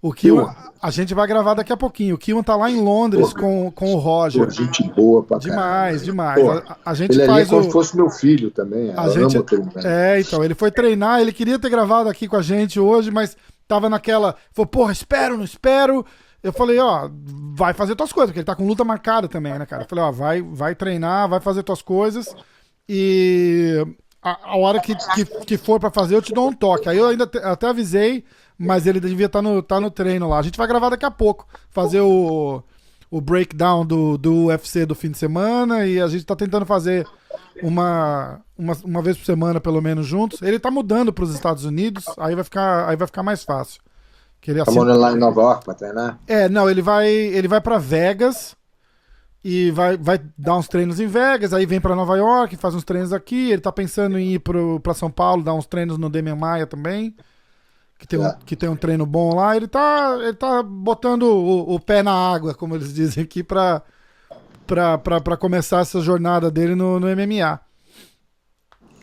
O Kiwan, a gente vai gravar daqui a pouquinho. O Kiwan tá lá em Londres com o Roger. Pô, gente boa pra caramba. Demais. A gente ele faz como se fosse meu filho também. Então, ele foi treinar, ele queria ter gravado aqui com a gente hoje, mas tava naquela... Falou, porra, espero, não espero... Eu falei, vai fazer tuas coisas, porque ele tá com luta marcada também, né, cara? Eu falei, vai treinar, vai fazer tuas coisas e a hora que for pra fazer eu te dou um toque. Aí eu ainda até avisei, mas ele devia estar no treino lá. A gente vai gravar daqui a pouco, fazer o breakdown do UFC do fim de semana e a gente tá tentando fazer uma vez por semana, pelo menos, juntos. Ele tá mudando pros Estados Unidos, aí vai ficar mais fácil. Tá morando lá em Nova York pra treinar? Não, ele vai pra Vegas e vai dar uns treinos em Vegas, aí vem pra Nova York, faz uns treinos aqui, ele tá pensando em ir pra São Paulo, dar uns treinos no Demian Maia também, que tem um treino bom lá, ele tá botando o pé na água, como eles dizem aqui, pra começar essa jornada dele no MMA.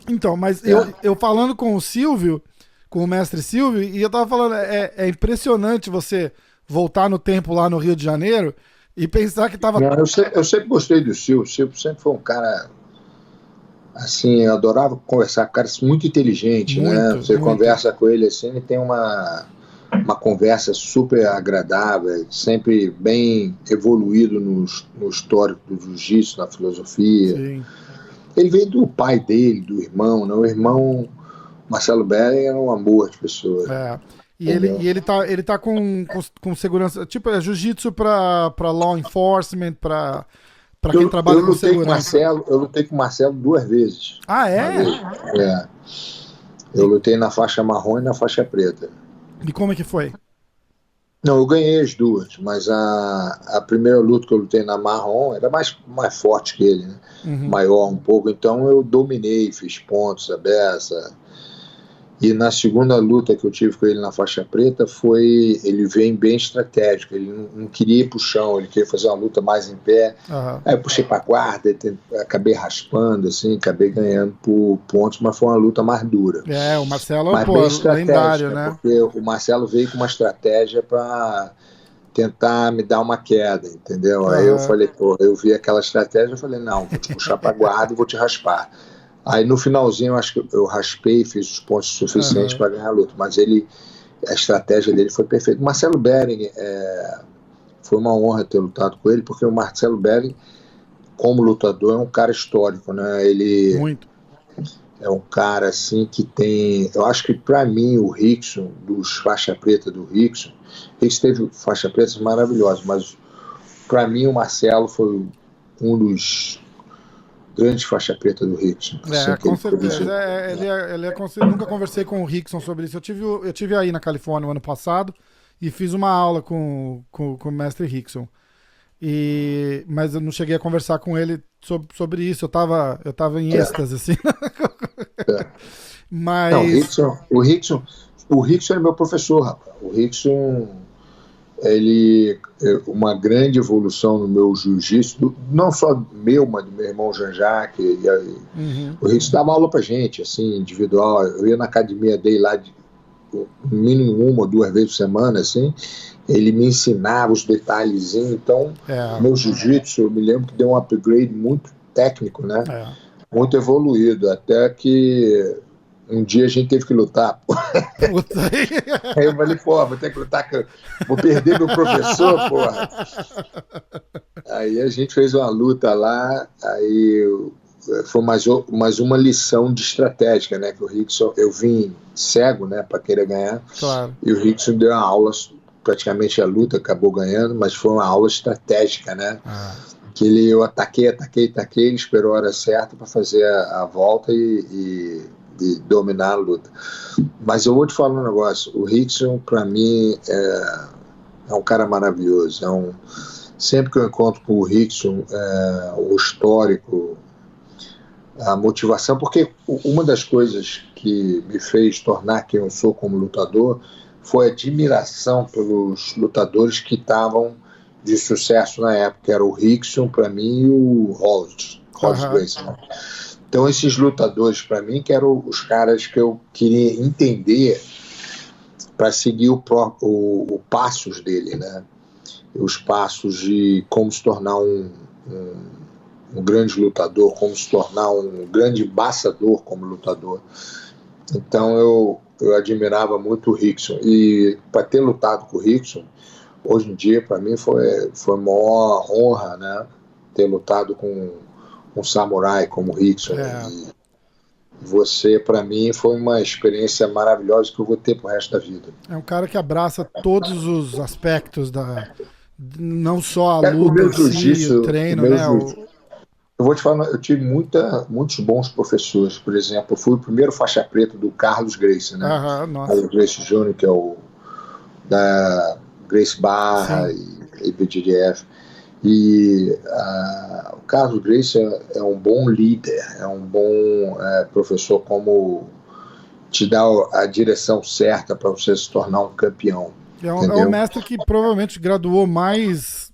Então, mas eu falando com o Silvio, com o mestre Silvio, e eu tava falando, é impressionante você voltar no tempo lá no Rio de Janeiro e pensar que tava... Não, eu sempre gostei do Silvio. O Silvio sempre foi um cara, assim, eu adorava conversar, um cara muito inteligente, né? Você conversa com ele assim, ele tem uma conversa super agradável, sempre bem evoluído no histórico do jiu-jitsu, na filosofia. Sim. Ele veio do pai dele, do irmão, né? O irmão Marcelo Bering era um amor de pessoa. E ele tá com segurança, tipo, jiu-jitsu pra law enforcement, pra quem trabalha com segurança. Eu lutei com o Marcelo 2 vezes. Ah, é? Eu lutei na faixa marrom e na faixa preta. E como é que foi? Não, eu ganhei as duas, mas a primeira luta que eu lutei na marrom era mais forte que ele, né? Maior um pouco, então eu dominei, fiz pontos, a beça. E na segunda luta que eu tive com ele na faixa preta, ele veio bem estratégico, ele não queria ir pro chão, ele queria fazer uma luta mais em pé. Aí eu puxei pra guarda, acabei raspando, assim, acabei ganhando por pontos, mas foi uma luta mais dura. O Marcelo é lendário, né? Porque o Marcelo veio com uma estratégia para tentar me dar uma queda, entendeu? Aí eu falei, eu vi aquela estratégia, eu falei, não, vou te puxar pra guarda e vou te raspar. Aí no finalzinho eu acho que eu raspei, fiz os pontos suficientes para ganhar a luta, mas a estratégia dele foi perfeita. O Marcelo Bering, foi uma honra ter lutado com ele, porque o Marcelo Bering, como lutador, é um cara histórico, né? Ele Muito. É um cara assim que tem, eu acho que para mim o Rickson, dos faixa preta do Rickson teve faixa preta maravilhosa, mas para mim o Marcelo foi um dos grande faixa preta do Rickson. Com certeza. Nunca conversei com o Rickson sobre isso. Eu tive aí na Califórnia no ano passado e fiz uma aula com o mestre Rickson. Mas eu não cheguei a conversar com ele sobre isso. Eu tava em êxtase, assim. Mas... Não, o Rickson é meu professor, rapaz. O Rickson, ele é uma grande evolução no meu jiu-jitsu, não só meu, mas do meu irmão Jean-Jacques. O Rickson dava aula pra gente, assim, individual. Eu ia na academia dele lá, no mínimo 1 ou 2 vezes por semana, assim. Ele me ensinava os detalhezinhos. Então, meu jiu-jitsu, eu me lembro que deu um upgrade muito técnico, né? Muito evoluído, até que um dia a gente teve que lutar. Pô. Puta aí. Aí eu falei, pô, vou ter que lutar, vou perder meu professor, porra. Aí a gente fez uma luta lá, aí foi mais uma lição de estratégia, né? Que o Rickson, eu vim cego, né, para querer ganhar, Claro. e o Rickson deu uma aula, praticamente a luta acabou ganhando, mas foi uma aula estratégica, né? Que eu ataquei, ele esperou a hora certa para fazer a volta e dominar a luta. Mas eu vou te falar um negócio, o Rickson, para mim, é um cara maravilhoso, sempre que eu encontro com o Rickson, o histórico, a motivação, porque uma das coisas que me fez tornar quem eu sou como lutador foi a admiração pelos lutadores que estavam de sucesso na época, que era o Rickson para mim e o Hollins Gracie. Então esses lutadores para mim que eram os caras que eu queria entender para seguir o passos dele, né? Os passos de como se tornar um grande lutador, como se tornar um grande embaixador como lutador. Então eu admirava muito o Rickson, e para ter lutado com o Rickson, hoje em dia para mim foi a maior honra, né, ter lutado com um samurai como o Rickson. E você, para mim, foi uma experiência maravilhosa que eu vou ter pro resto da vida. É um cara que abraça todos os aspectos não só a luta em si, o treino, né? Eu vou te falar, eu tive muitos bons professores. Por exemplo, eu fui o primeiro faixa preta do Carlos Gracie, né? Carlos Gracie Jr., que é o da Gracie Barra e BGDF. E o Carlos Gracie é um bom líder, é um bom professor, como te dá a direção certa para você se tornar um campeão. É um mestre que provavelmente graduou mais,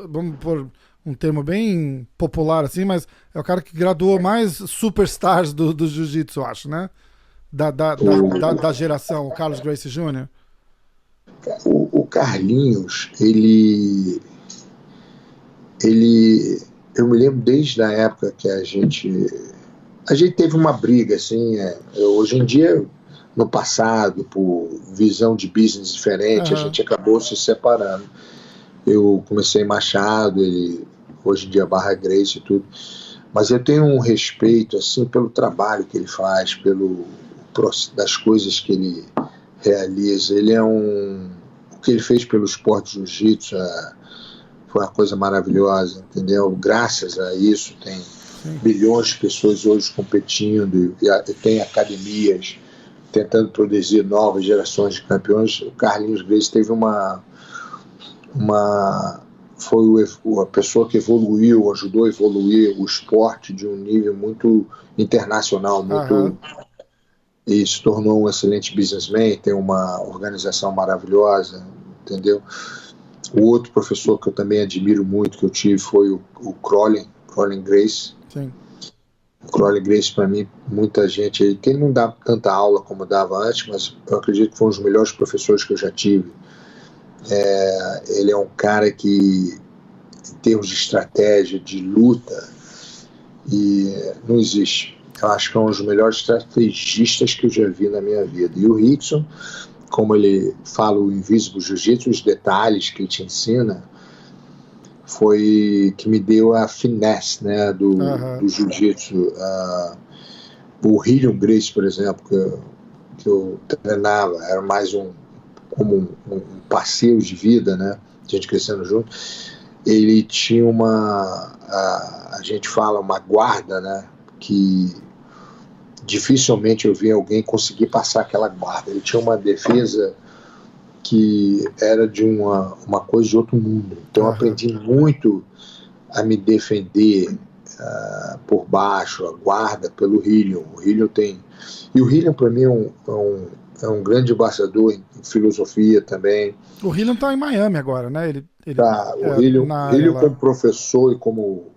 vamos por um termo bem popular assim, mas é o cara que graduou mais superstars do jiu-jitsu, acho, né? Da geração, o Carlos Gracie Jr. O Carlinhos, eu me lembro desde a época que a gente teve uma briga, assim, hoje em dia, no passado, por visão de business diferente, a gente acabou se separando. Eu comecei em Machado, ele hoje em dia Barra Gracie e tudo, mas eu tenho um respeito, assim, pelo trabalho que ele faz, das coisas que ele realiza. O que ele fez pelo esporte jiu-jitsu foi uma coisa maravilhosa, entendeu? Graças a isso tem bilhões de pessoas hoje competindo, e tem academias tentando produzir novas gerações de campeões. O Carlinhos Gracie teve foi a pessoa que ajudou a evoluir o esporte de um nível muito internacional, e se tornou um excelente businessman, tem uma organização maravilhosa, entendeu? O outro professor que eu também admiro muito, que eu tive, foi o Crowley Gracie. Sim. O Crowley Gracie, para mim, muita gente aí, que não dá tanta aula como dava antes, mas eu acredito que foi um dos melhores professores que eu já tive. Ele é um cara que, em termos de estratégia, de luta, não existe. Eu acho que é um dos melhores estrategistas que eu já vi na minha vida. E o Rickson, como ele fala o Invisible Jiu-Jitsu, os detalhes que ele te ensina, foi que me deu a finesse, né, do Jiu-Jitsu. O Hillion Gracie, por exemplo, que eu treinava, era mais como um parceiro de vida, né, a gente crescendo junto. Ele tinha a gente fala, uma guarda, né, que dificilmente eu vi alguém conseguir passar aquela guarda. Ele tinha uma defesa que era de uma coisa de outro mundo. Então eu aprendi muito a me defender por baixo, a guarda, pelo Hillion. O Hillion E o Hillion, para mim, é um grande embaixador em filosofia também. O Hillion tá em Miami agora, né? O Hillion como professor e como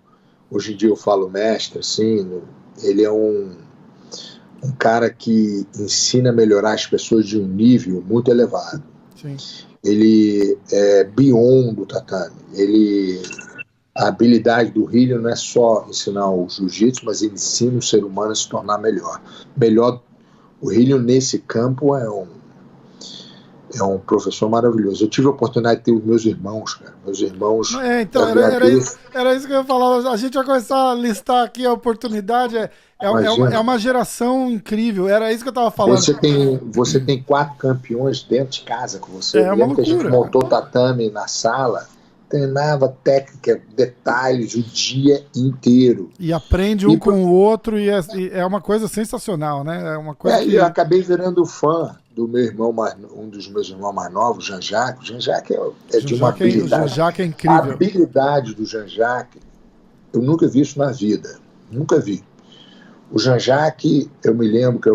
hoje em dia eu falo mestre, assim, ele é um cara que ensina a melhorar as pessoas de um nível muito elevado. Sim. Ele é beyond do tatame. A habilidade do Hillion não é só ensinar o jiu-jitsu, mas ele ensina o ser humano a se tornar melhor O Hillion, nesse campo, é um professor maravilhoso. Eu tive a oportunidade de ter os meus irmãos, cara. Meus irmãos... Então, era isso que eu ia falar. A gente vai começar a listar aqui a oportunidade. É uma geração incrível. Era isso que eu tava falando. Você tem 4 campeões dentro de casa com você. É uma loucura. Que a gente montou tatame na sala, treinava técnica, detalhes o dia inteiro. E aprende um com o outro e é uma coisa sensacional, né? É uma coisa que... Eu acabei virando fã do meu irmão, um dos meus irmãos mais novos, Jean-Jacques. O Jean-Jacques é de uma habilidade. O Jean-Jacques é incrível. A habilidade do Jean-Jacques, eu nunca vi isso na vida. Nunca vi. O Jean-Jacques, eu me lembro que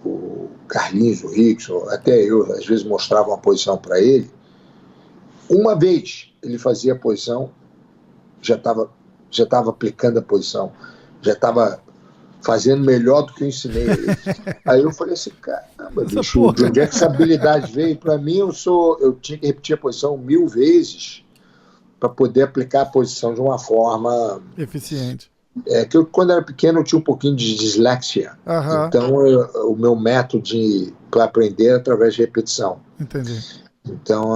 o Carlinhos, o Rickson, até eu, às vezes, mostrava uma posição para ele. Uma vez ele fazia a posição, já estava aplicando a posição, já estava fazendo melhor do que eu ensinei ele. Aí eu falei assim, caramba, bicho, de onde é que essa habilidade veio? Para mim, eu tinha que repetir a posição 1000 vezes para poder aplicar a posição de uma forma... eficiente. Que quando eu era pequeno, eu tinha um pouquinho de dislexia. Uhum. Então, o meu método para aprender é através de repetição. Entendi. Então,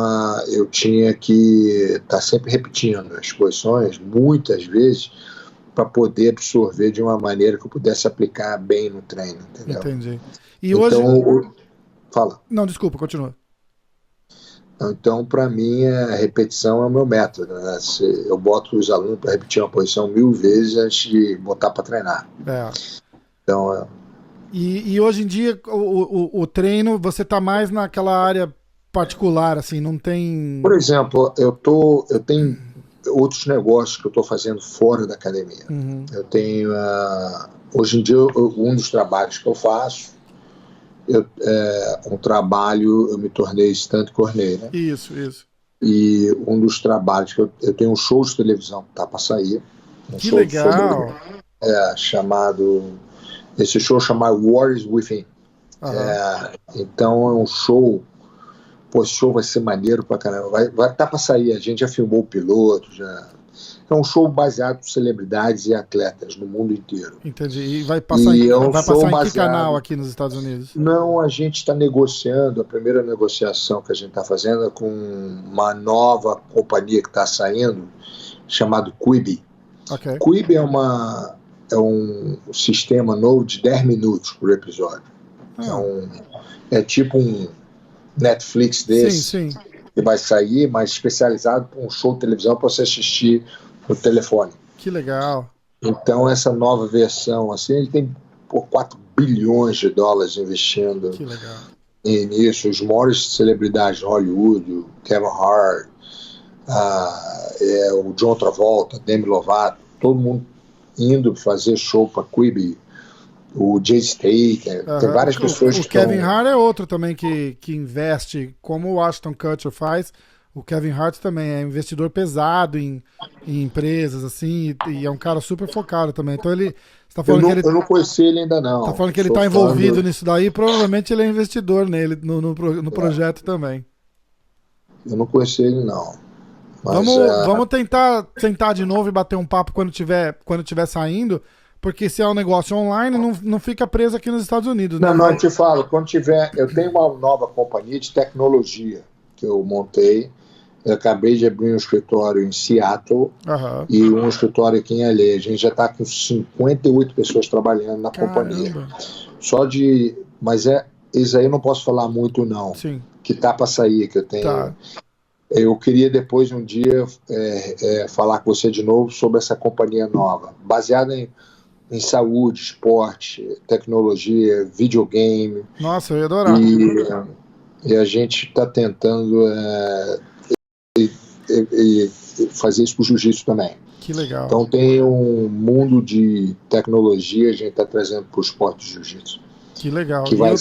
eu tinha que estar sempre repetindo as posições, muitas vezes, para poder absorver de uma maneira que eu pudesse aplicar bem no treino, entendeu? Entendi. E então, hoje... Fala. Não, desculpa, continua. Então, para mim, a repetição é o meu método, né? Eu boto os alunos para repetir uma posição 1000 vezes antes de botar para treinar. Então, E hoje em dia, o treino, você está mais naquela área particular, assim, não tem... Por exemplo, eu tenho outros negócios que eu estou fazendo fora da academia. Uhum. Eu tenho, hoje em dia, um dos trabalhos que eu faço, um trabalho, eu me tornei stunt coordinator, né? Isso. E um dos trabalhos que eu tenho um show de televisão que tá para sair. Que legal! Chamado... Esse show chama War is Within. Uhum. Então é um show... Pô, esse show vai ser maneiro pra caramba. Vai tá para sair, a gente já filmou o piloto, É um show baseado em celebridades e atletas no mundo inteiro. Entendi. E vai passar em que canal aqui nos Estados Unidos? Não, a gente está negociando, a primeira negociação que a gente está fazendo é com uma nova companhia que está saindo, chamado Quibi. Okay. Quibi é um sistema novo de 10 minutos por episódio. É tipo um Netflix desse, sim. que vai sair, mas especializado para um show de televisão para você assistir no telefone. Que legal. Então essa nova versão, assim, ele tem por 4 bilhões de dólares investindo nisso. Os maiores celebridades de Hollywood, o Kevin Hart, o John Travolta, Demi Lovato, todo mundo indo fazer show para Quibi. O Jay Statham, tem várias pessoas que o Kevin Hart é outro também que investe, como o Ashton Kutcher faz. O Kevin Hart também é investidor pesado em empresas, assim, e é um cara super focado também. Então ele... Você tá falando eu não conheci ele ainda não. Tá falando que ele tá envolvido nisso daí, provavelmente ele é investidor nele, no projeto também. Eu não conheci ele não. Mas, vamos tentar de novo e bater um papo quando tiver saindo, porque se é um negócio online, não fica preso aqui nos Estados Unidos. Né? Não, eu te falo, quando tiver... Eu tenho uma nova companhia de tecnologia que eu montei. Eu acabei de abrir um escritório em Seattle e um escritório aqui em LA. A gente já está com 58 pessoas trabalhando na companhia. Mas isso aí eu não posso falar muito não. Sim. Que tá para sair, que eu tenho... Tá. Eu queria depois um dia falar com você de novo sobre essa companhia nova, baseada em saúde, esporte, tecnologia, videogame. Nossa, eu ia adorar. E a gente está tentando fazer isso com o jiu-jitsu também. Que legal. Então tem um mundo de tecnologia, a gente está trazendo para o esporte de jiu-jitsu. Que legal. Que vai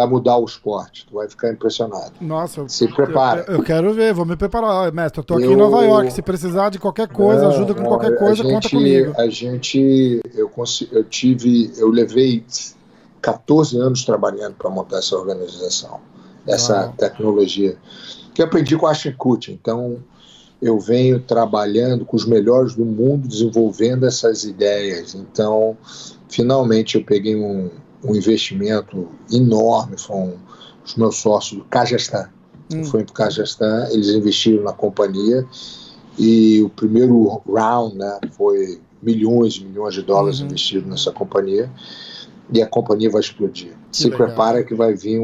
mudar o esporte, tu vai ficar impressionado. Nossa, se prepara. Eu quero ver, vou me preparar. Mestre, eu tô aqui em Nova York, se precisar de qualquer coisa, ajuda com qualquer coisa, conta comigo. Eu levei 14 anos trabalhando para montar essa organização, essa tecnologia, que eu aprendi com a Ashton Kutcher. Então, eu venho trabalhando com os melhores do mundo, desenvolvendo essas ideias. Então, finalmente eu peguei um investimento enorme, foram os meus sócios do Cagestan. Foi para o Cagestan, eles investiram na companhia e o primeiro round, né, foi milhões e milhões de dólares investidos nessa companhia e a companhia vai explodir. Se prepara que vai vir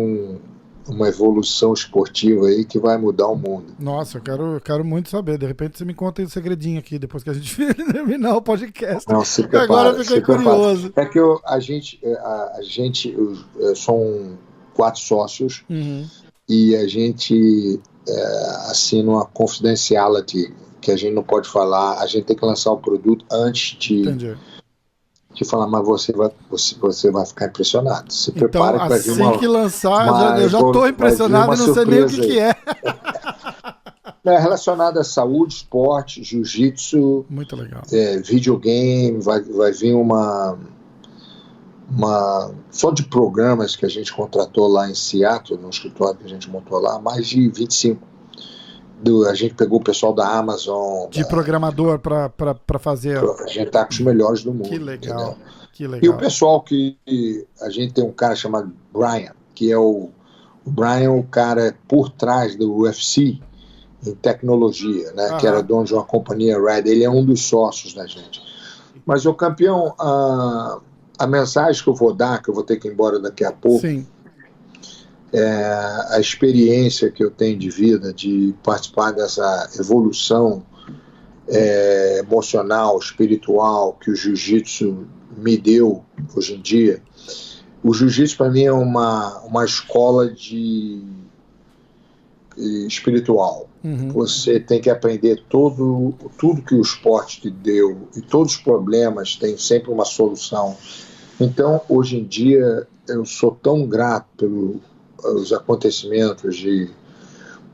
uma evolução esportiva aí que vai mudar o mundo. Nossa, eu quero muito saber. De repente você me conta um segredinho aqui depois que a gente terminar o podcast. Não, se prepara, agora eu fiquei curioso. É que a gente são 4 sócios e a gente assina uma confidentiality que a gente não pode falar. A gente tem que lançar o produto antes de falar, mas você vai ficar impressionado. Se prepara então, que vai vir assim que lançar, eu já estou impressionado e não sei nem o que é. É relacionado à saúde, esporte, jiu-jitsu. Muito legal. Videogame, vai vir uma só de programas que a gente contratou lá em Seattle, no escritório que a gente montou lá, mais de 25. A gente pegou o pessoal da Amazon. De programador para fazer. A gente tá com os melhores do mundo. Que legal. Que legal. E o pessoal que a gente tem um cara chamado Brian, que é o Brian, o cara por trás do UFC em tecnologia, né? Que era dono de uma companhia Red. Ele é um dos sócios da gente. Mas o campeão, a mensagem que eu vou dar, que eu vou ter que ir embora daqui a pouco. Sim. A experiência que eu tenho de vida, de participar dessa evolução emocional, espiritual que o jiu-jitsu me deu hoje em dia. O jiu-jitsu para mim é uma escola espiritual. Você tem que aprender tudo que o esporte te deu e todos os problemas têm sempre uma solução. Então, hoje em dia, eu sou tão grato pelos acontecimentos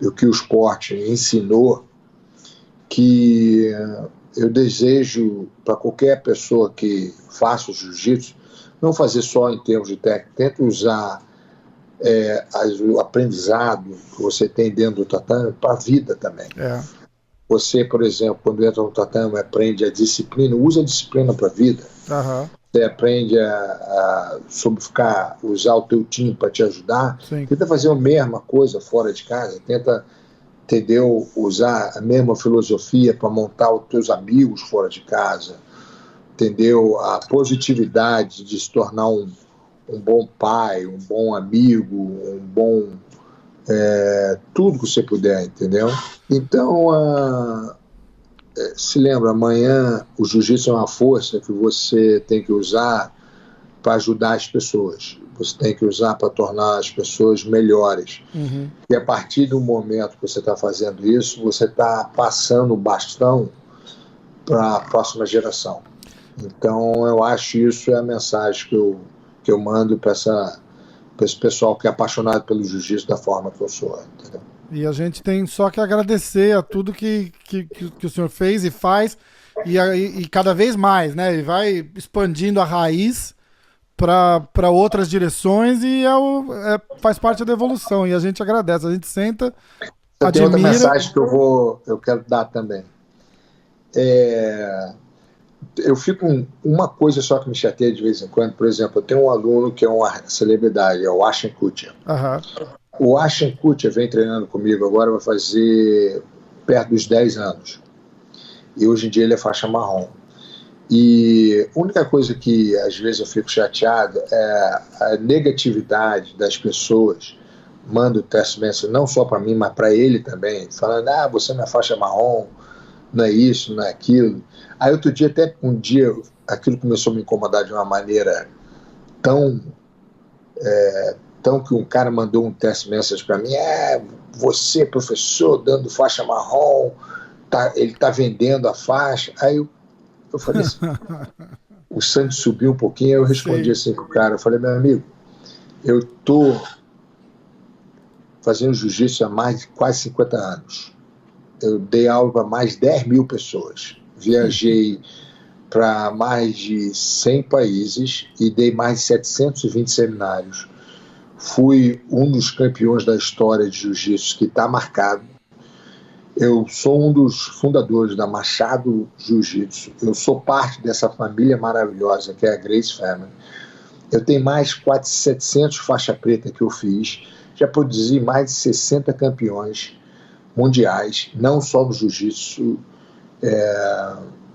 do que o esporte ensinou, que eu desejo para qualquer pessoa que faça o jiu-jitsu não fazer só em termos de técnica, tenta usar o aprendizado que você tem dentro do tatame para a vida também. Você, por exemplo, quando entra no tatame, aprende a disciplina, usa a disciplina para a vida. Você aprende a usar o teu time para te ajudar. Sim. Tenta fazer a mesma coisa fora de casa, tenta, entendeu, usar a mesma filosofia para montar os teus amigos fora de casa, entendeu, a positividade de se tornar um bom pai, um bom amigo, um bom tudo que você puder, entendeu? Então, se lembra, amanhã o jiu-jitsu é uma força que você tem que usar para ajudar as pessoas. Você tem que usar para tornar as pessoas melhores. E a partir do momento que você está fazendo isso, você está passando o bastão para a próxima geração. Então, eu acho isso é a mensagem que eu mando para esse pessoal que é apaixonado pelo jiu-jitsu da forma que eu sou, entendeu? E a gente tem só que agradecer a tudo que o senhor fez e faz, e cada vez mais, né? E vai expandindo a raiz para outras direções e faz parte da evolução. E a gente agradece, a gente senta, admira. Tem outra mensagem que eu quero dar também. Eu fico uma coisa só que me chateia de vez em quando. Por exemplo, eu tenho um aluno que é uma celebridade, é o Ashton Kutcher. O Ashton Kutcher vem treinando comigo agora, vai fazer perto dos 10 anos. E hoje em dia ele é faixa marrom. E a única coisa que às vezes eu fico chateado é a negatividade das pessoas. Manda o teste não só para mim, mas para ele também, falando, você não é faixa marrom, não é isso, não é aquilo. Aí outro dia, até um dia, aquilo começou a me incomodar de uma maneira tão que um cara mandou um test message para mim, você, professor, dando faixa marrom, ele tá vendendo a faixa. Aí eu falei assim, o sangue subiu um pouquinho, eu respondi assim pro cara, eu falei, meu amigo, eu tô fazendo jiu-jitsu há mais de quase 50 anos. Eu dei aula para mais de 10 mil pessoas. Viajei para mais de 100 países e dei mais de 720 seminários. Fui um dos campeões da história de jiu-jitsu que está marcado. Eu sou um dos fundadores da Machado Jiu-Jitsu. Eu sou parte dessa família maravilhosa que é a Grace Family. Eu tenho mais de quase 700 faixa preta que eu fiz. Já produzi mais de 60 campeões mundiais, não só no jiu-jitsu,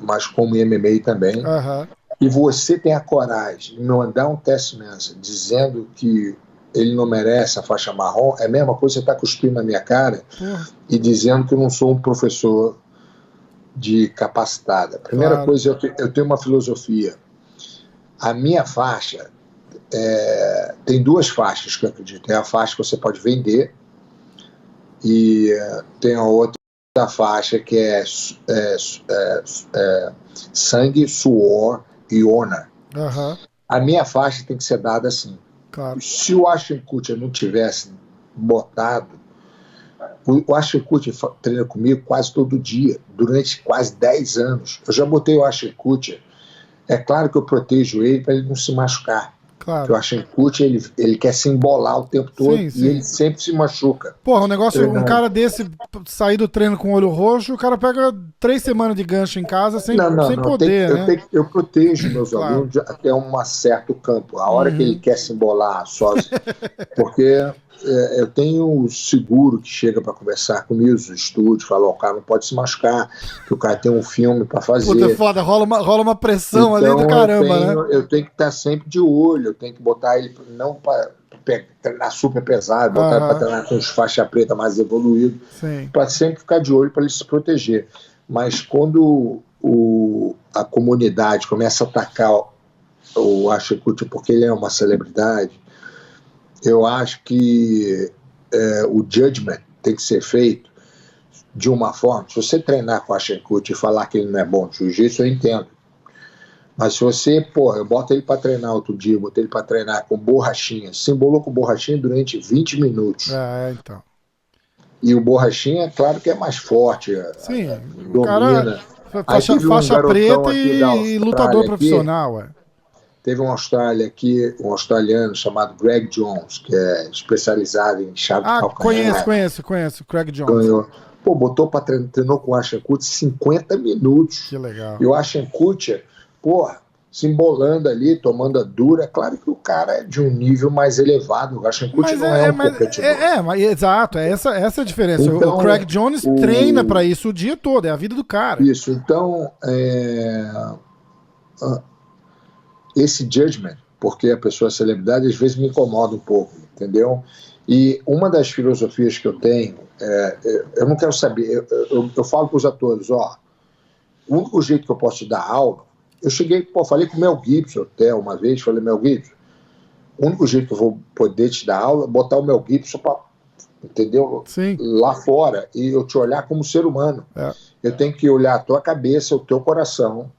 mas como em MMA também. Aham. E você tem a coragem de me mandar um teste nessa, dizendo que ele não merece a faixa marrom, é a mesma coisa que você está cuspindo na minha cara e dizendo que eu não sou um professor de capacitada. Primeira coisa, eu tenho uma filosofia. A minha faixa, tem duas faixas que eu acredito. Tem a faixa que você pode vender e tem a outra faixa que é sangue, suor e honra. Aham. A minha faixa tem que ser dada assim. Claro. Se o Ashton Kutcher não tivesse botado, o Ashton Kutcher treina comigo quase todo dia, durante quase 10 anos. Eu já botei o Ashton Kutcher. É claro que eu protejo ele para ele não se machucar. Claro. Porque o Ashton Kutcher, ele quer se embolar o tempo todo e ele sempre se machuca. Porra, um cara desse sair do treino com o olho roxo, o cara pega 3 semanas de gancho em casa sem poder, né? Eu protejo meus alunos até um certo campo. A hora que ele quer se embolar sozinho. Porque eu tenho seguro que chega para conversar comigo, os estúdios, fala, o cara não pode se machucar, que o cara tem um filme para fazer. Puta, foda, rola uma pressão então, ali do caramba, né? Eu tenho que estar sempre de olho, eu tenho que botar ele não para treinar super pesado, botar ele para treinar com os faixa preta mais evoluídos, para sempre ficar de olho para ele se proteger. Mas quando a comunidade começa a atacar o Ashton Kutcher porque ele é uma celebridade, eu acho que o judgment tem que ser feito de uma forma. Se você treinar com o Ashton Kutcher e falar que ele não é bom de jiu-jitsu, eu entendo. Mas se você, eu boto ele para treinar outro dia, botei ele para treinar com borrachinha, se embolou com borrachinha durante 20 minutos. Então. E o borrachinha, claro que é mais forte. Sim, domina. O cara faixa preta e lutador profissional, Teve um australiano chamado Greg Jones, que é especializado em chave de calcanhar. Conheço, Greg Jones. Ganhou. Botou para treinou com o Ashton Kutcher 50 minutos. Que legal. E o Ashton Kutcher, se embolando ali, tomando a dura. Claro que o cara é de um nível mais elevado. O Ashton Kutcher não é um competidor. Exato, essa é a diferença. Então, o Greg Jones treina para isso o dia todo, é a vida do cara. Isso, então... esse judgment, porque a pessoa é celebridade, às vezes me incomoda um pouco, entendeu? E uma das filosofias que eu tenho, eu não quero saber, eu falo para os atores, o único jeito que eu posso te dar aula, eu cheguei, falei com o Mel Gibson até uma vez, falei, Mel Gibson, o único jeito que eu vou poder te dar aula é botar o Mel Gibson para, entendeu? Sim. Lá fora, e eu te olhar como ser humano. Eu tenho que olhar a tua cabeça, o teu coração,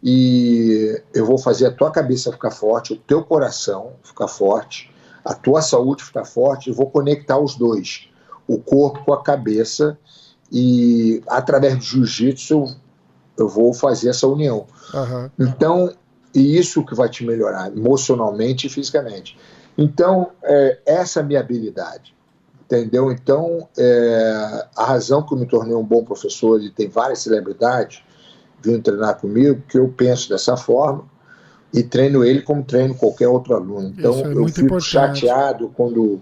e eu vou fazer a tua cabeça ficar forte, o teu coração ficar forte, a tua saúde ficar forte, e vou conectar os dois, o corpo com a cabeça, e através do jiu-jitsu eu vou fazer essa união. Então, e isso que vai te melhorar emocionalmente e fisicamente. Então, essa é a minha habilidade, entendeu? Então, a razão que eu me tornei um bom professor, e tem várias celebridades vindo treinar comigo, que eu penso dessa forma e treino ele como treino qualquer outro aluno. Então eu fico chateado quando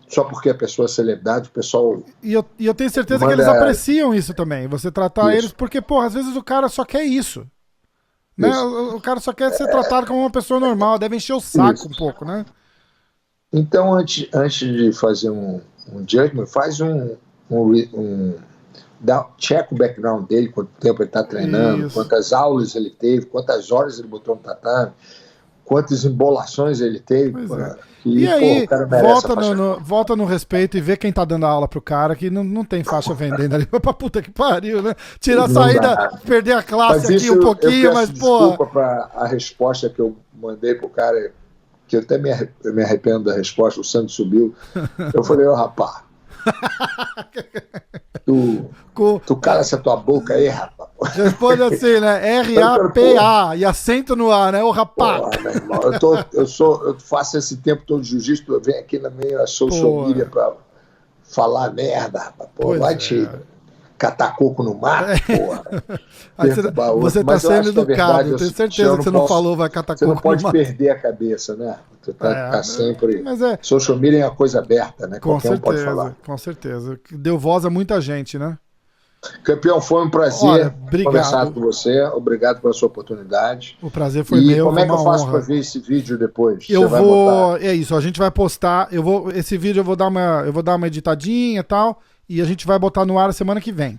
só porque a pessoa é celebridade, o pessoal... E eu tenho certeza que eles apreciam isso também, você tratar eles, porque, às vezes o cara só quer isso. Né? O cara só quer ser tratado como uma pessoa normal, deve encher o saco um pouco, né? Então, antes de fazer um judgment, faz checa o background dele, quanto tempo ele está treinando, quantas aulas ele teve, quantas horas ele botou no tatame, quantas embolações ele teve. E aí, volta no respeito e vê quem tá dando aula pro cara, que não tem faixa vendendo ali. Pra puta que pariu, né? Tirar a saída, perder a classe aqui um pouquinho, mas desculpa pra a resposta que eu mandei pro cara, que eu até me arrependo da resposta, o sangue subiu. Eu falei, rapaz, tu cala essa tua boca aí, rapaz. Responde assim, né? R-A-P-A e acento no A, né? O rapaz. Meu irmão, eu faço esse tempo todo de jiu-jitsu, eu venho aqui na minha social media pra falar merda, rapaz. catar coco no mar, porra. Aí você tá sendo educado, eu tenho certeza que você não falou vai catar coco no mar. Você não pode perder a cabeça, né? Tu tá sempre... Social media é uma coisa aberta, né? Qualquer um pode falar. Com certeza. Deu voz a muita gente, né? Campeão, foi um prazer conversar com você. Obrigado pela sua oportunidade. O prazer foi meu. E como é que eu faço para ver esse vídeo depois? É isso, a gente vai postar. Esse vídeo eu vou dar uma editadinha e tal. E a gente vai botar no ar semana que vem.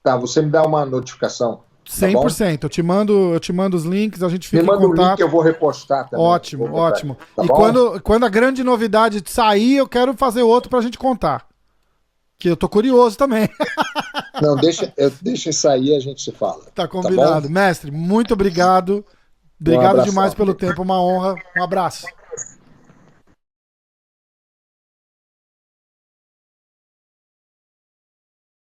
Tá, você me dá uma notificação. 100%. Tá, eu te mando os links, a gente fica em contato. Me manda o link, eu vou repostar também. Ótimo. Tá e bom? quando a grande novidade sair, eu quero fazer outro pra gente contar. Que eu tô curioso também. Não, deixa sair e a gente se fala. Tá combinado. Tá, mestre, muito obrigado. Obrigado demais pelo tempo, uma honra. Um abraço.